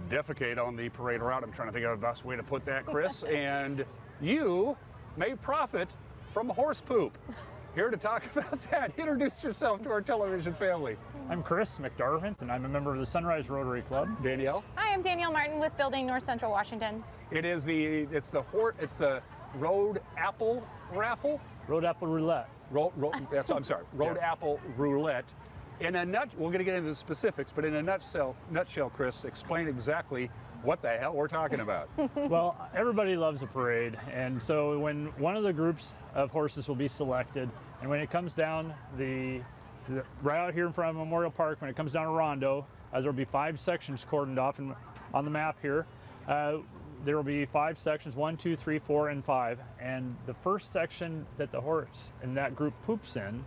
defecate on the parade route. I'm trying to think of the best way to put that, Chris. And you may profit from horse poop. Here to talk about that, introduce yourself to our television family. I'm Chris McDarvant, and I'm a member of the Sunrise Rotary Club. Danielle. Hi, I'm Danielle Martin with Building North Central Washington. It's the Road Apple Raffle. Road Apple Roulette. I'm sorry, Road Yes. Apple Roulette. We're going to get into the specifics, but in a nutshell, Chris, explain exactly what the hell we're talking about. Well, everybody loves a parade, and so when one of the groups of horses will be selected, and when it comes down right out here in front of Memorial Park, when it comes down to Rondo, there will be 5 sections cordoned off on the map here. There will be 5 sections, 1, 2, 3, 4, and 5. And the first section that the horse in that group poops in,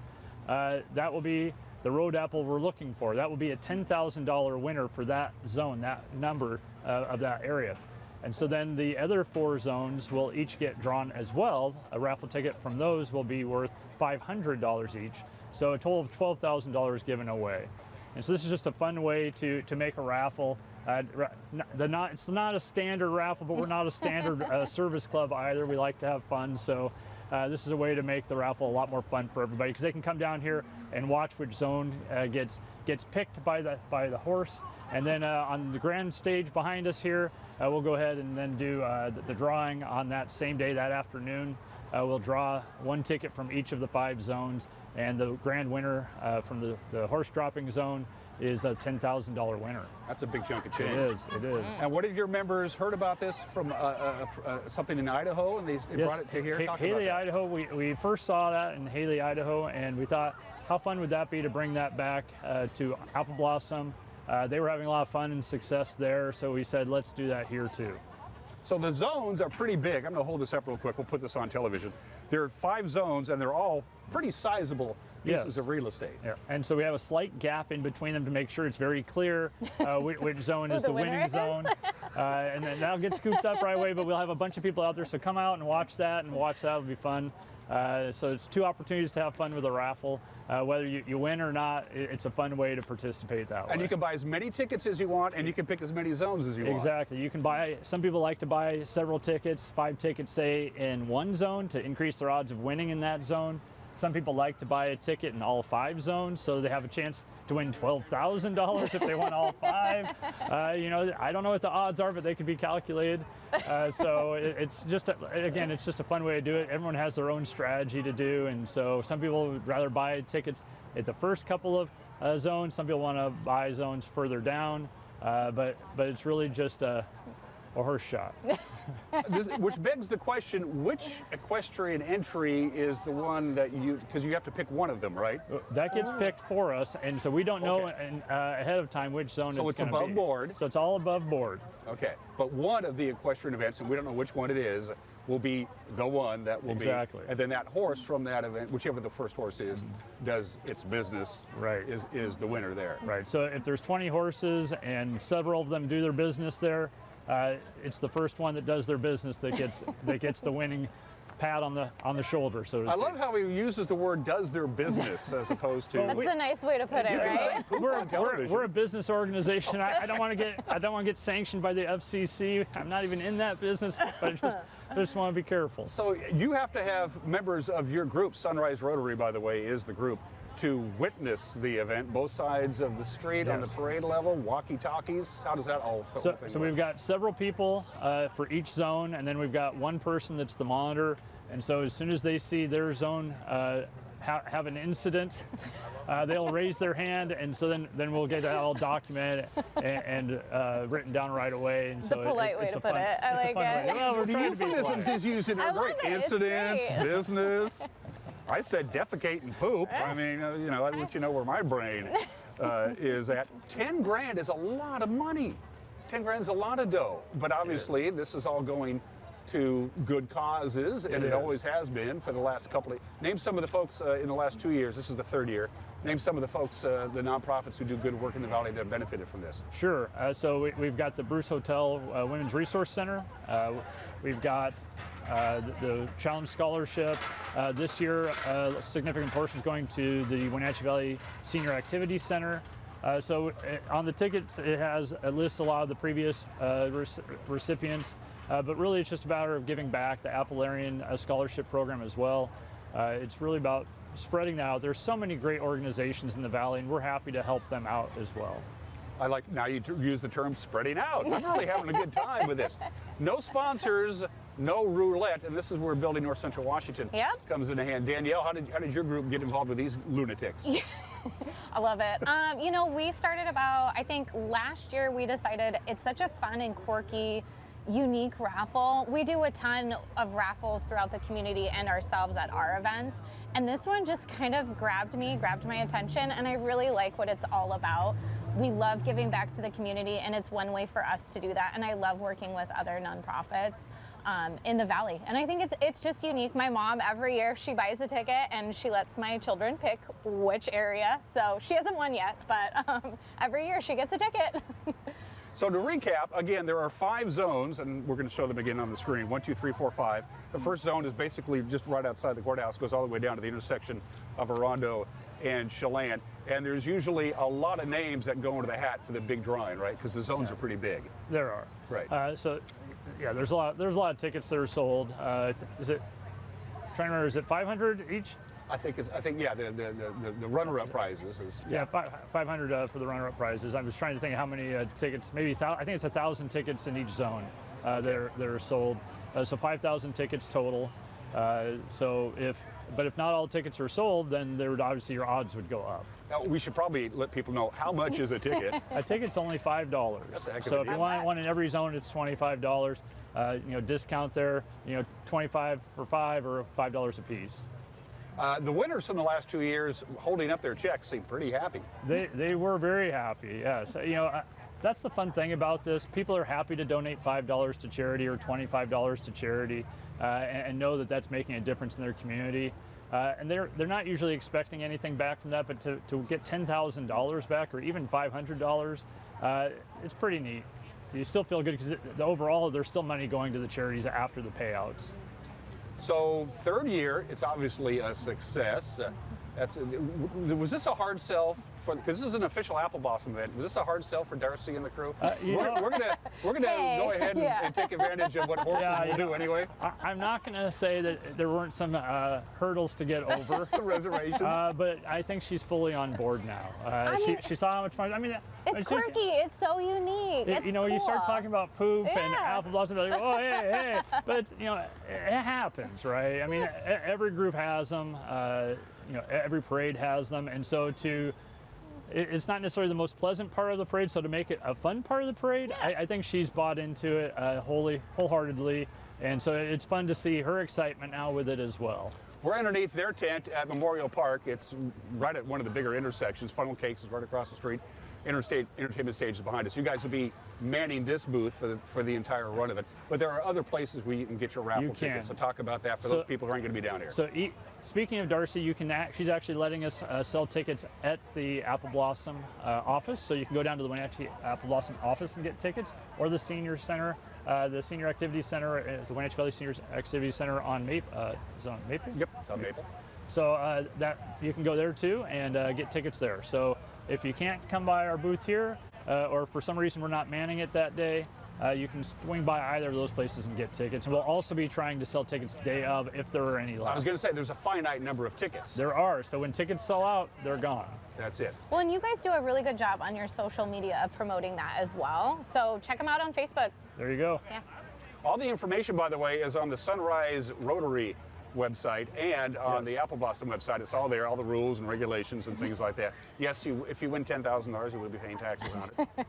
that will be the road apple we're looking for. That will be a $10,000 winner for that zone, that number of that area. And so then the other 4 zones will each get drawn as well. A raffle ticket from those will be worth $500 each. So a total of $12,000 given away. And so this is just a fun way to make a raffle. It's not a standard raffle, but we're not a standard service club either. We like to have fun, so this is a way to make the raffle a lot more fun for everybody, because they can come down here and watch which zone gets picked by the horse. And then on the grand stage behind us here, we'll go ahead and then do the drawing on that same day, that afternoon. We'll draw 1 ticket from each of the 5 zones, and the grand winner from the horse dropping zone is a $10,000 winner. That's a big chunk of change. It is. And what have your members heard about this from something in Idaho, and they brought it to here? Talk about Haley, that. Idaho. We first saw that in Haley, Idaho, and we thought, how fun would that be to bring that back to Apple Blossom? They were having a lot of fun and success there, so we said, let's do that here too. So the zones are pretty big. I'm going to hold this up real quick. We'll put this on television. There are 5 zones, and they're all pretty sizable pieces of real estate. Yeah. And so we have a slight gap in between them to make sure it's very clear which zone is the winning zone. And then that'll get scooped up right away, but we'll have a bunch of people out there, so come out and watch that. It'll be fun. So it's 2 opportunities to have fun with a raffle. Whether you win or not, it's a fun way to participate that way. And you can buy as many tickets as you want, and you can pick as many zones as you want. Exactly. You can buy, some people like to buy several tickets, 5 tickets, say, in one zone to increase their odds of winning in that zone. Some people like to buy a ticket in all 5 zones, so they have a chance to win $12,000 if they won all 5. You know, I don't know what the odds are, but they could be calculated. So it's just, again, it's just a fun way to do it. Everyone has their own strategy to do, and so some people would rather buy tickets at the first couple of zones. Some people want to buy zones further down, but it's really just a horse shot. Which begs the question, which equestrian entry is the one that because you have to pick one of them, right? That gets picked for us, and so we don't know ahead of time which zone so it's going to be. So it's above board? So it's all above board. Okay, but one of the equestrian events, and we don't know which one it is, will be the one that will be. And then that horse from that event, whichever the first horse is, does its business, is the winner there. Right, so if there's 20 horses and several of them do their business there, it's the first one that does their business that gets the winning pat on the shoulder, so to speak. I love how he uses the word "does their business" as opposed to. That's the nice way to put it, right? We're a business organization. I don't want to get sanctioned by the FCC. I'm not even in that business, but I just want to be careful. So you have to have members of your group. Sunrise Rotary, by the way, is the group to witness the event, both sides of the street on the parade level, walkie-talkies. How does that all fit? So we've got several people for each zone, and then we've got one person that's the monitor. And so as soon as they see their zone have an incident, they'll raise their hand, and so then we'll get that all documented and written down right away. And so the polite way to put it. I like it. Well, we're trying to be euphemisms he's using are great. Incidents, business. I said defecate and poop. I mean, you know, that lets you know where my brain is at. 10 grand is a lot of money. 10 grand is a lot of dough. But obviously, this is all going to good causes, and it always has been for the last couple of. Name some of the folks in the last 2 years. This is the 3rd year. Name some of the folks, the nonprofits who do good work in the Valley that have benefited from this. Sure. So we've got the Bruce Hotel Women's Resource Center. We've got the Challenge Scholarship. This year, a significant portion is going to the Wenatchee Valley Senior Activities Center. So on the tickets, it lists a lot of the previous recipients, but really it's just a matter of giving back. The Appellarian Scholarship Program as well. It's really about spreading that out. There's so many great organizations in the Valley, and we're happy to help them out as well. I like, now you use the term spreading out. I'm really having a good time with this. No sponsors, no roulette, and this is where Building North Central Washington comes into hand. Danielle, how did your group get involved with these lunatics? I love it. You know, we started about, I think last year we decided it's such a fun and quirky, unique raffle. We do a ton of raffles throughout the community and ourselves at our events. And this one just kind of grabbed my attention, and I really like what it's all about. We love giving back to the community, and it's one way for us to do that. And I love working with other nonprofits in the Valley. And I think it's just unique. My mom, every year, she buys a ticket and she lets my children pick which area. So she hasn't won yet, but every year she gets a ticket. So to recap, again, there are 5 zones, and we're going to show them again on the screen. 1, 2, 3, 4, 5. The first zone is basically just right outside the courthouse, goes all the way down to the intersection of Orondo and Chelan. And there's usually a lot of names that go into the hat for the big drawing, right? Because the zones are pretty big. There are. Right. So, yeah, there's a lot of tickets that are sold. Is it? I'm trying to remember. Is it 500 each? I think yeah, the runner-up prizes is 500 for the runner-up prizes. I'm just trying to think how many tickets. Maybe I think it's 1,000 tickets in each zone that are sold. So 5,000 tickets total. But if not all tickets are sold, then there would obviously your odds would go up. Now, we should probably let people know how much is a ticket. A ticket's only $5. That's a heck of so a if you deal. want one in every zone, it's $25. Discount there. 25 for 5 or $5 a piece. The winners from the last 2 years, holding up their checks, seem pretty happy. They were very happy. Yes. That's the fun thing about this. People are happy to donate $5 to charity or $25 to charity, and know that that's making a difference in their community. And they're not usually expecting anything back from that, but to get $10,000 back or even $500, it's pretty neat. You still feel good because overall there's still money going to the charities after the payouts. So third year, it's obviously a success. Was this a hard sell for? Because this is an official Apple Blossom event. Was this a hard sell for Darcy and the crew? We're gonna go ahead and take advantage of what horses will do anyway. I'm not gonna say that there weren't some hurdles to get over, some reservations, but I think she's fully on board now. She saw how much fun. I mean, it's quirky. It's so unique. It's cool. You start talking about poop and Apple Blossom, like, oh hey, but it happens, right? I mean, every group has them. Every parade has them, and so it's not necessarily the most pleasant part of the parade, so to make it a fun part of the parade, I think she's bought into it wholeheartedly, and so it's fun to see her excitement now with it as well. We're underneath their tent at Memorial Park. It's right at one of the bigger intersections. Funnel Cakes is right across the street. Interstate Entertainment Stage is behind us. You guys will be manning this booth for the entire run of it. But there are other places where you can get your raffle tickets. So talk about that for those people who aren't going to be down here. So speaking of Darcy, she's actually letting us sell tickets at the Apple Blossom office. So you can go down to the Wenatchee Apple Blossom office and get tickets, or the Senior Center, the Senior Activity Center at the Wenatchee Valley Senior Activity Center on Maple. Is it on Maple? Yep, it's on Maple. So that you can go there too and get tickets there. So if you can't come by our booth here, or for some reason we're not manning it that day, you can swing by either of those places and get tickets. And we'll also be trying to sell tickets day of if there are any left. I was going to say, there's a finite number of tickets. There are. So when tickets sell out, they're gone. That's it. Well, and you guys do a really good job on your social media of promoting that as well. So check them out on Facebook. There you go. Yeah. All the information, by the way, is on the Sunrise Rotary website and on the Apple Blossom website. It's all there, all the rules and regulations and things like that. Yes, if you win $10,000, you will be paying taxes on it.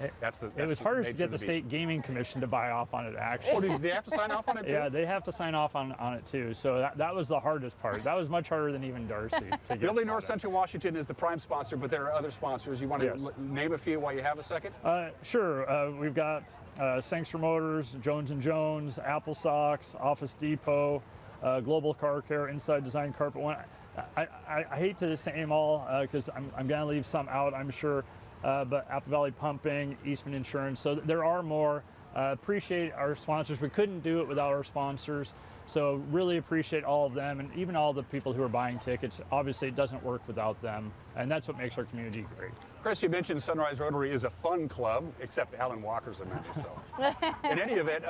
It was hard to get the State Gaming Commission to buy off on it, actually. Oh, do they have to sign off on it too? Yeah, they have to sign off on it too. So that was the hardest part. That was much harder than even Darcy. Building North Central Washington is the prime sponsor, but there are other sponsors. You want to name a few while you have a second? Sure. We've got Sangster Motors, Jones & Jones, Apple Socks, Office Depot, Global Car Care, Inside Design Carpet One. I hate to say them all because I'm going to leave some out, I'm sure. But Apple Valley Pumping, Eastman Insurance. So there are more. Appreciate our sponsors. We couldn't do it without our sponsors. So really appreciate all of them and even all the people who are buying tickets. Obviously, it doesn't work without them, and that's what makes our community great. Chris, you mentioned Sunrise Rotary is a fun club, except Alan Walker's a member. So, in any event,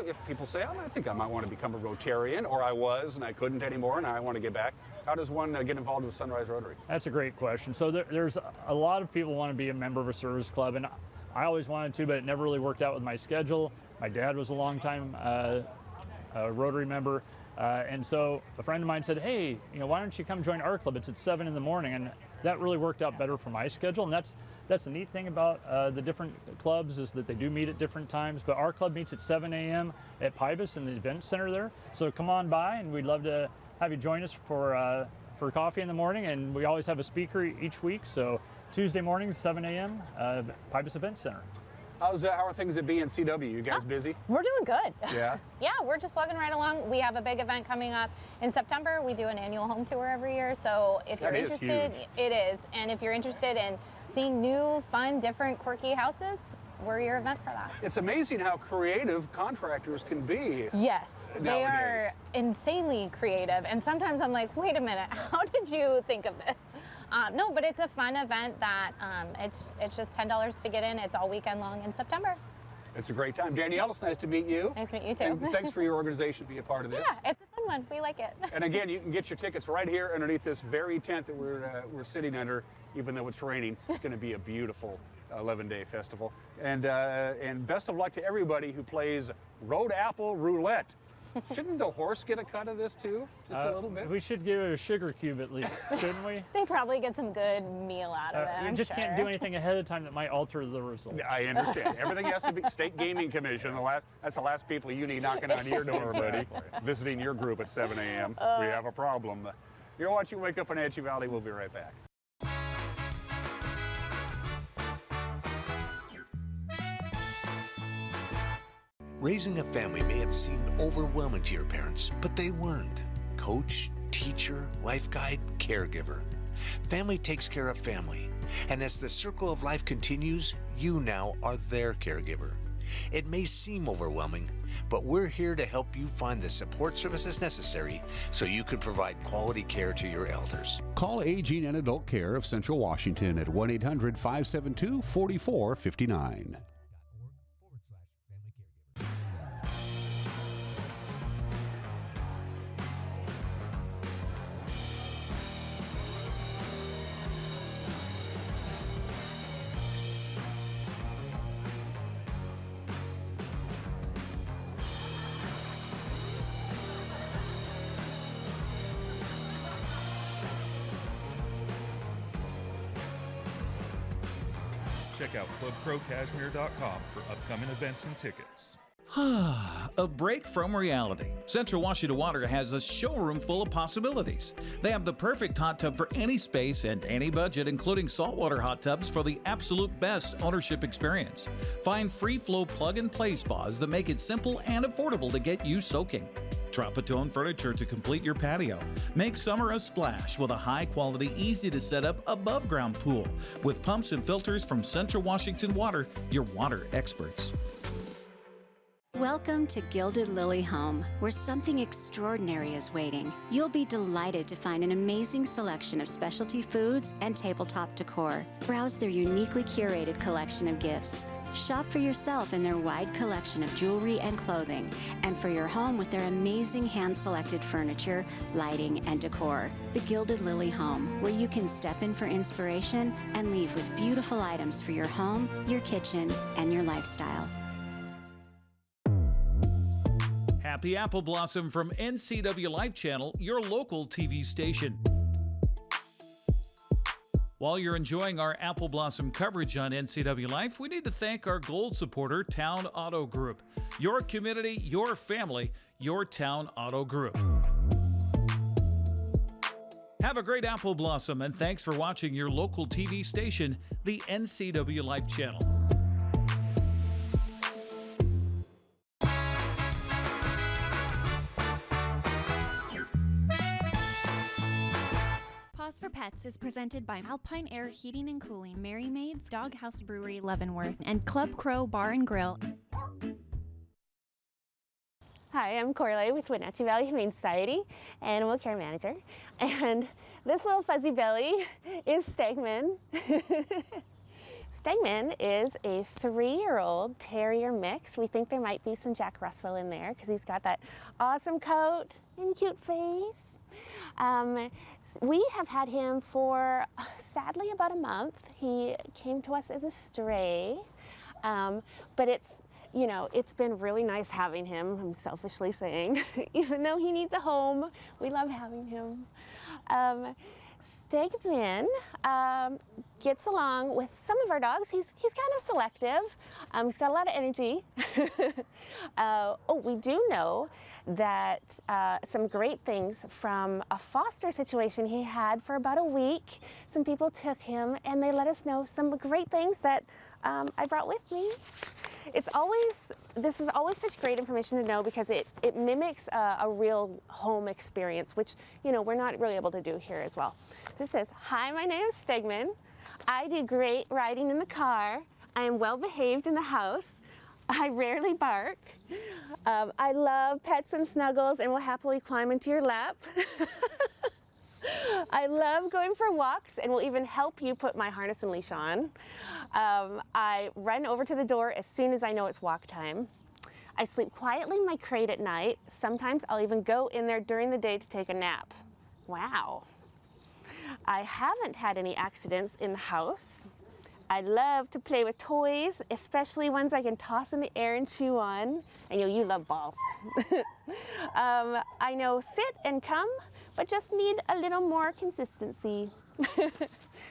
if people say, I think I might want to become a Rotarian, or I was and I couldn't anymore, and I want to get back. How does one get involved with Sunrise Rotary? That's a great question. So there's a lot of people want to be a member of a service club, and I always wanted to, but it never really worked out with my schedule. My dad was a longtime Rotary member, and so a friend of mine said, hey, why don't you come join our club? It's at 7 in the morning, and that really worked out better for my schedule. And that's the neat thing about the different clubs is that they do meet at different times, but our club meets at 7 a.m. at Pybus in the event center there. So come on by, and we'd love to have you join us for coffee in the morning, and we always have a speaker each week. So Tuesday mornings, 7 a.m., Pybus Event Center. How are things at BNCW? You guys busy? We're doing good. Yeah? Yeah, we're just plugging right along. We have a big event coming up in September. We do an annual home tour every year. So if you're interested, it is. And if you're interested in seeing new, fun, different, quirky houses, we're your event for that. It's amazing how creative contractors can be. Yes, nowadays. They are insanely creative. And sometimes I'm like, wait a minute, how did you think of this? No, but it's a fun event that it's just $10 to get in. It's all weekend long in September. It's a great time. Danielle, it's nice to meet you. Nice to meet you too. And thanks for your organization to be a part of this. Yeah, it's a fun one. We like it. And again, you can get your tickets right here underneath this very tent that we're sitting under, even though it's raining. It's going to be a beautiful 11-day festival. And best of luck to everybody who plays Road Apple Roulette. Shouldn't the horse get a cut of this too? Just a little bit? We should give it a sugar cube at least, shouldn't we? They probably get some good meal out of it. We just can't do anything ahead of time that might alter the results. I understand. Everything has to be State Gaming Commission. That's the last people you need knocking on your door, buddy. Visiting your group at 7 a.m. We have a problem. You're watching Wake Up Wenatchee Valley. We'll be right back. Raising a family may have seemed overwhelming to your parents, but they weren't. Coach, teacher, life guide, caregiver. Family takes care of family. And as the circle of life continues, you now are their caregiver. It may seem overwhelming, but we're here to help you find the support services necessary so you can provide quality care to your elders. Call Aging and Adult Care of Central Washington at 1-800-572-4459. Check out clubcrowcashmere.com for upcoming events and tickets. A break from reality. Central Washington Water has a showroom full of possibilities. They have the perfect hot tub for any space and any budget, including saltwater hot tubs for the absolute best ownership experience. Find free-flow plug-and-play spas that make it simple and affordable to get you soaking. Tropatone furniture to complete your patio. Make summer a splash with a high-quality, easy-to-set-up above-ground pool with pumps and filters from Central Washington Water, your water experts. Welcome to Gilded Lily Home, where something extraordinary is waiting. You'll be delighted to find an amazing selection of specialty foods and tabletop decor. Browse their uniquely curated collection of gifts. Shop for yourself in their wide collection of jewelry and clothing, and for your home with their amazing hand-selected furniture, lighting, and decor. The Gilded Lily Home, where you can step in for inspiration and leave with beautiful items for your home, your kitchen, and your lifestyle. Happy Apple Blossom from NCW Life Channel, your local TV station. While you're enjoying our Apple Blossom coverage on NCW Life, we need to thank our gold supporter, Town Auto Group. Your community, your family, your Town Auto Group. Have a great Apple Blossom, and thanks for watching your local TV station, the NCW Life Channel. Pause for Pets is presented by Alpine Air Heating and Cooling, Merry Maids, Doghouse Brewery, Leavenworth, and Club Crow Bar and Grill. Hi, I'm Corley with Wenatchee Valley Humane Society, Animal Care Manager. And this little fuzzy belly is Stegman. Stegman is a 3-year-old terrier mix. We think there might be some Jack Russell in there because he's got that awesome coat and cute face. We have had him for, sadly, about a month. He came to us as a stray, but it's been really nice having him, I'm selfishly saying. Even though he needs a home, we love having him. Stegman gets along with some of our dogs. He's kind of selective. He's got a lot of energy. We do know that some great things from a foster situation he had for about a week. Some people took him and they let us know some great things that I brought with me. This is always such great information to know because it mimics a real home experience, which, we're not really able to do here as well. This says, "Hi, my name is Stegman. I do great riding in the car. I am well behaved in the house. I rarely bark. I love pets and snuggles and will happily climb into your lap. I love going for walks and will even help you put my harness and leash on. I run over to the door as soon as I know it's walk time. I sleep quietly in my crate at night. Sometimes I'll even go in there during the day to take a nap." Wow. "I haven't had any accidents in the house. I love to play with toys, especially ones I can toss in the air and chew on." I know you love balls. "I know sit and come, but just need a little more consistency."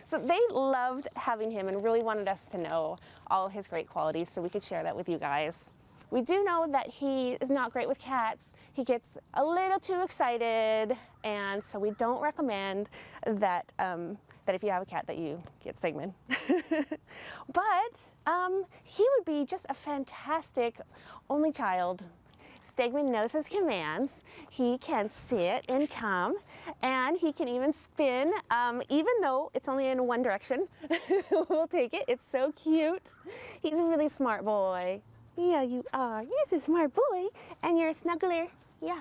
So they loved having him and really wanted us to know all his great qualities so we could share that with you guys. We do know that he is not great with cats. He gets a little too excited, and so we don't recommend that that if you have a cat that you get Stegman. But he would be just a fantastic only child. Stegman knows his commands. He can sit and come, and he can even spin, even though it's only in one direction. We'll take it. It's so cute. He's a really smart boy. Yeah, you are. You're a smart boy, and you're a snuggler. Yeah.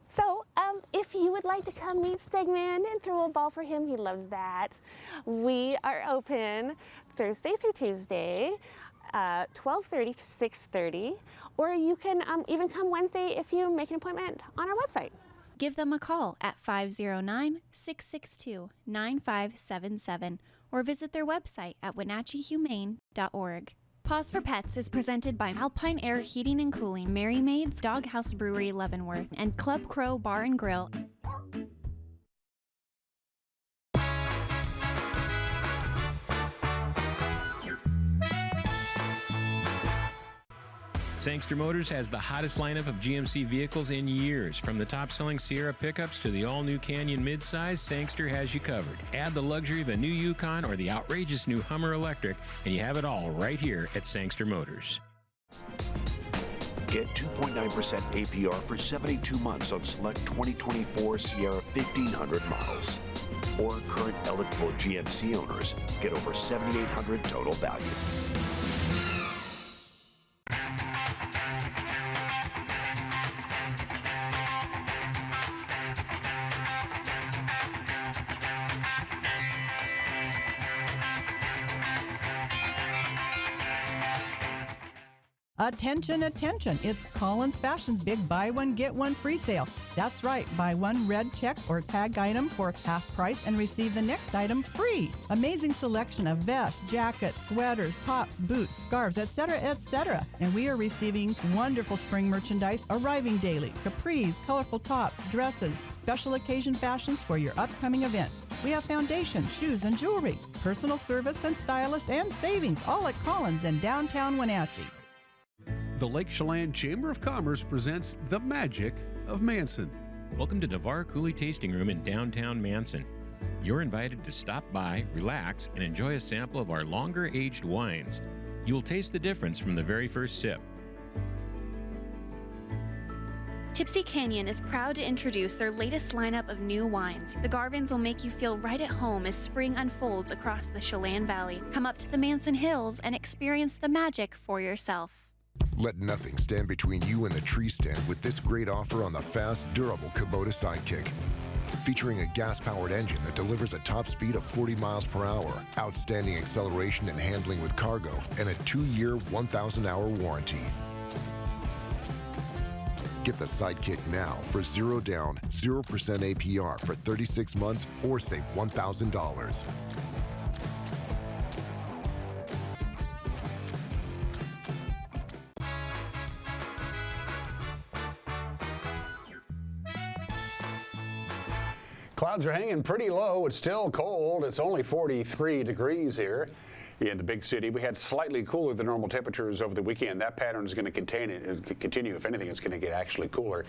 So, if you would like to come meet Stegman and throw a ball for him, he loves that. We are open Thursday through Tuesday, 12:30 to 6:30, or you can even come Wednesday if you make an appointment on our website. Give them a call at 509-662-9577 or visit their website at wenatcheehumane.org. Pause for Pets is presented by Alpine Air Heating and Cooling, Merry Maids Doghouse Brewery Leavenworth, and Club Crow Bar and Grill. Sangster Motors has the hottest lineup of GMC vehicles in years. From the top-selling Sierra pickups to the all-new Canyon midsize, Sangster has you covered. Add the luxury of a new Yukon or the outrageous new Hummer Electric, and you have it all right here at Sangster Motors. Get 2.9% APR for 72 months on select 2024 Sierra 1500 models. Or current eligible GMC owners get over $7,800 total value. Attention, attention. It's Collins Fashion's big buy one, get one free sale. That's right. Buy one red check or tag item for half price and receive the next item free. Amazing selection of vests, jackets, sweaters, tops, boots, scarves, etc., etc. And we are receiving wonderful spring merchandise arriving daily. Capris, colorful tops, dresses, special occasion fashions for your upcoming events. We have foundation, shoes, and jewelry, personal service and stylists and savings, all at Collins in downtown Wenatchee. The Lake Chelan Chamber of Commerce presents The Magic of Manson. Welcome to Navarre Coulee Tasting Room in downtown Manson. You're invited to stop by, relax, and enjoy a sample of our longer-aged wines. You will taste the difference from the very first sip. Tipsy Canyon is proud to introduce their latest lineup of new wines. The Garvins will make you feel right at home as spring unfolds across the Chelan Valley. Come up to the Manson Hills and experience the magic for yourself. Let nothing stand between you and the tree stand with this great offer on the fast, durable Kubota Sidekick. Featuring a gas-powered engine that delivers a top speed of 40 miles per hour, outstanding acceleration and handling with cargo, and a 2-year, 1,000-hour warranty. Get the Sidekick now for 0 down, 0% APR for 36 months or save $1,000. Clouds are hanging pretty low. It's still cold. It's only 43 degrees here in the big city. We had slightly cooler than normal temperatures over the weekend. That pattern is going to continue. If anything, it's going to get actually cooler.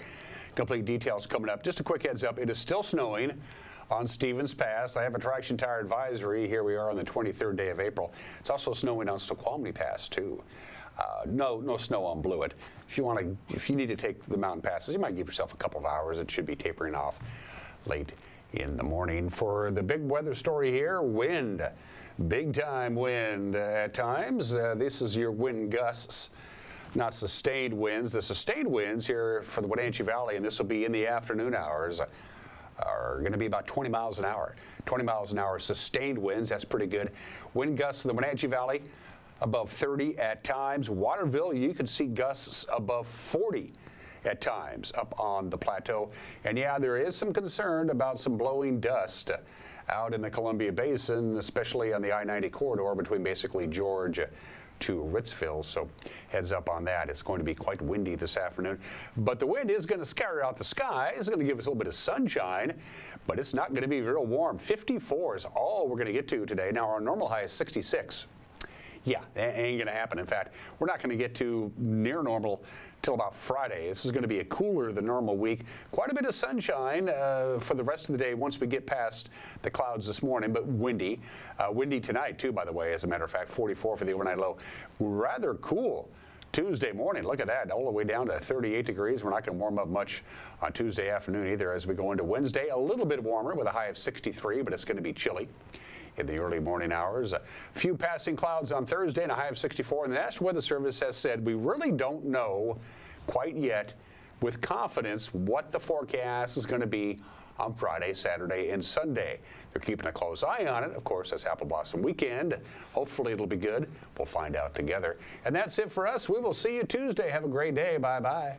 Complete details coming up. Just a quick heads up. It is still snowing on Stevens Pass. I have a traction tire advisory. Here we are on the 23rd day of April. It's also snowing on Snoqualmie Pass too. No snow on Blewett. If you need to take the mountain passes, you might give yourself a couple of hours. It should be tapering off late in the morning. For the big weather story here, wind. Big time wind at times. This is your wind gusts, not sustained winds. The sustained winds here for the Wenatchee Valley, and this will be in the afternoon hours, are going to be about 20 miles an hour. 20 miles an hour sustained winds, that's pretty good. Wind gusts in the Wenatchee Valley above 30 at times. Waterville, you could see gusts above 40 at times up on the plateau. And yeah, there is some concern about some blowing dust out in the Columbia Basin, especially on the I-90 corridor between basically George to Ritzville. So heads up on that. It's going to be quite windy this afternoon. But the wind is going to scatter out the sky. It's going to give us a little bit of sunshine, but it's not going to be real warm. 54 is all we're going to get to today. Now our normal high is 66. Yeah, that ain't going to happen. In fact, we're not going to get to near normal till about Friday. This is going to be a cooler than normal week. Quite a bit of sunshine for the rest of the day once we get past the clouds this morning, but windy. Windy tonight, too, by the way, as a matter of fact, 44 for the overnight low. Rather cool Tuesday morning. Look at that, all the way down to 38 degrees. We're not going to warm up much on Tuesday afternoon either as we go into Wednesday. A little bit warmer with a high of 63, but it's going to be chilly in the early morning hours. A few passing clouds on Thursday and a high of 64. And the National Weather Service has said we really don't know quite yet with confidence what the forecast is going to be on Friday, Saturday, and Sunday. They're keeping a close eye on it. Of course, that's Apple Blossom Weekend. Hopefully it'll be good. We'll find out together. And that's it for us. We will see you Tuesday. Have a great day. Bye-bye.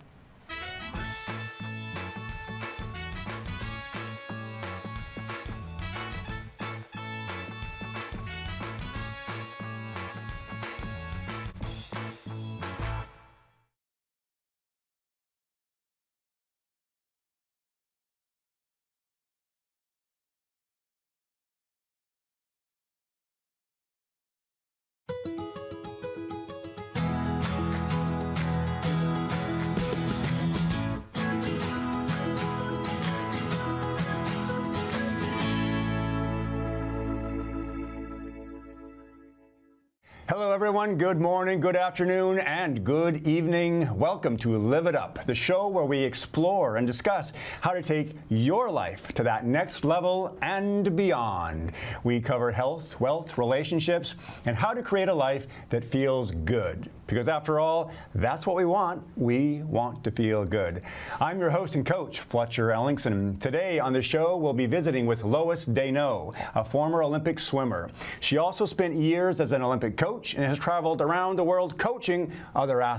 Hello, everyone. Good morning, good afternoon, and good evening. Welcome to Live It Up, the show where we explore and discuss how to take your life to that next level and beyond. We cover health, wealth, relationships, and how to create a life that feels good. Because after all, that's what we want. We want to feel good. I'm your host and coach, Fletcher Ellingson. Today on the show, we'll be visiting with Lois Desneaux, a former Olympic swimmer. She also spent years as an Olympic coach and has traveled around the world coaching other athletes.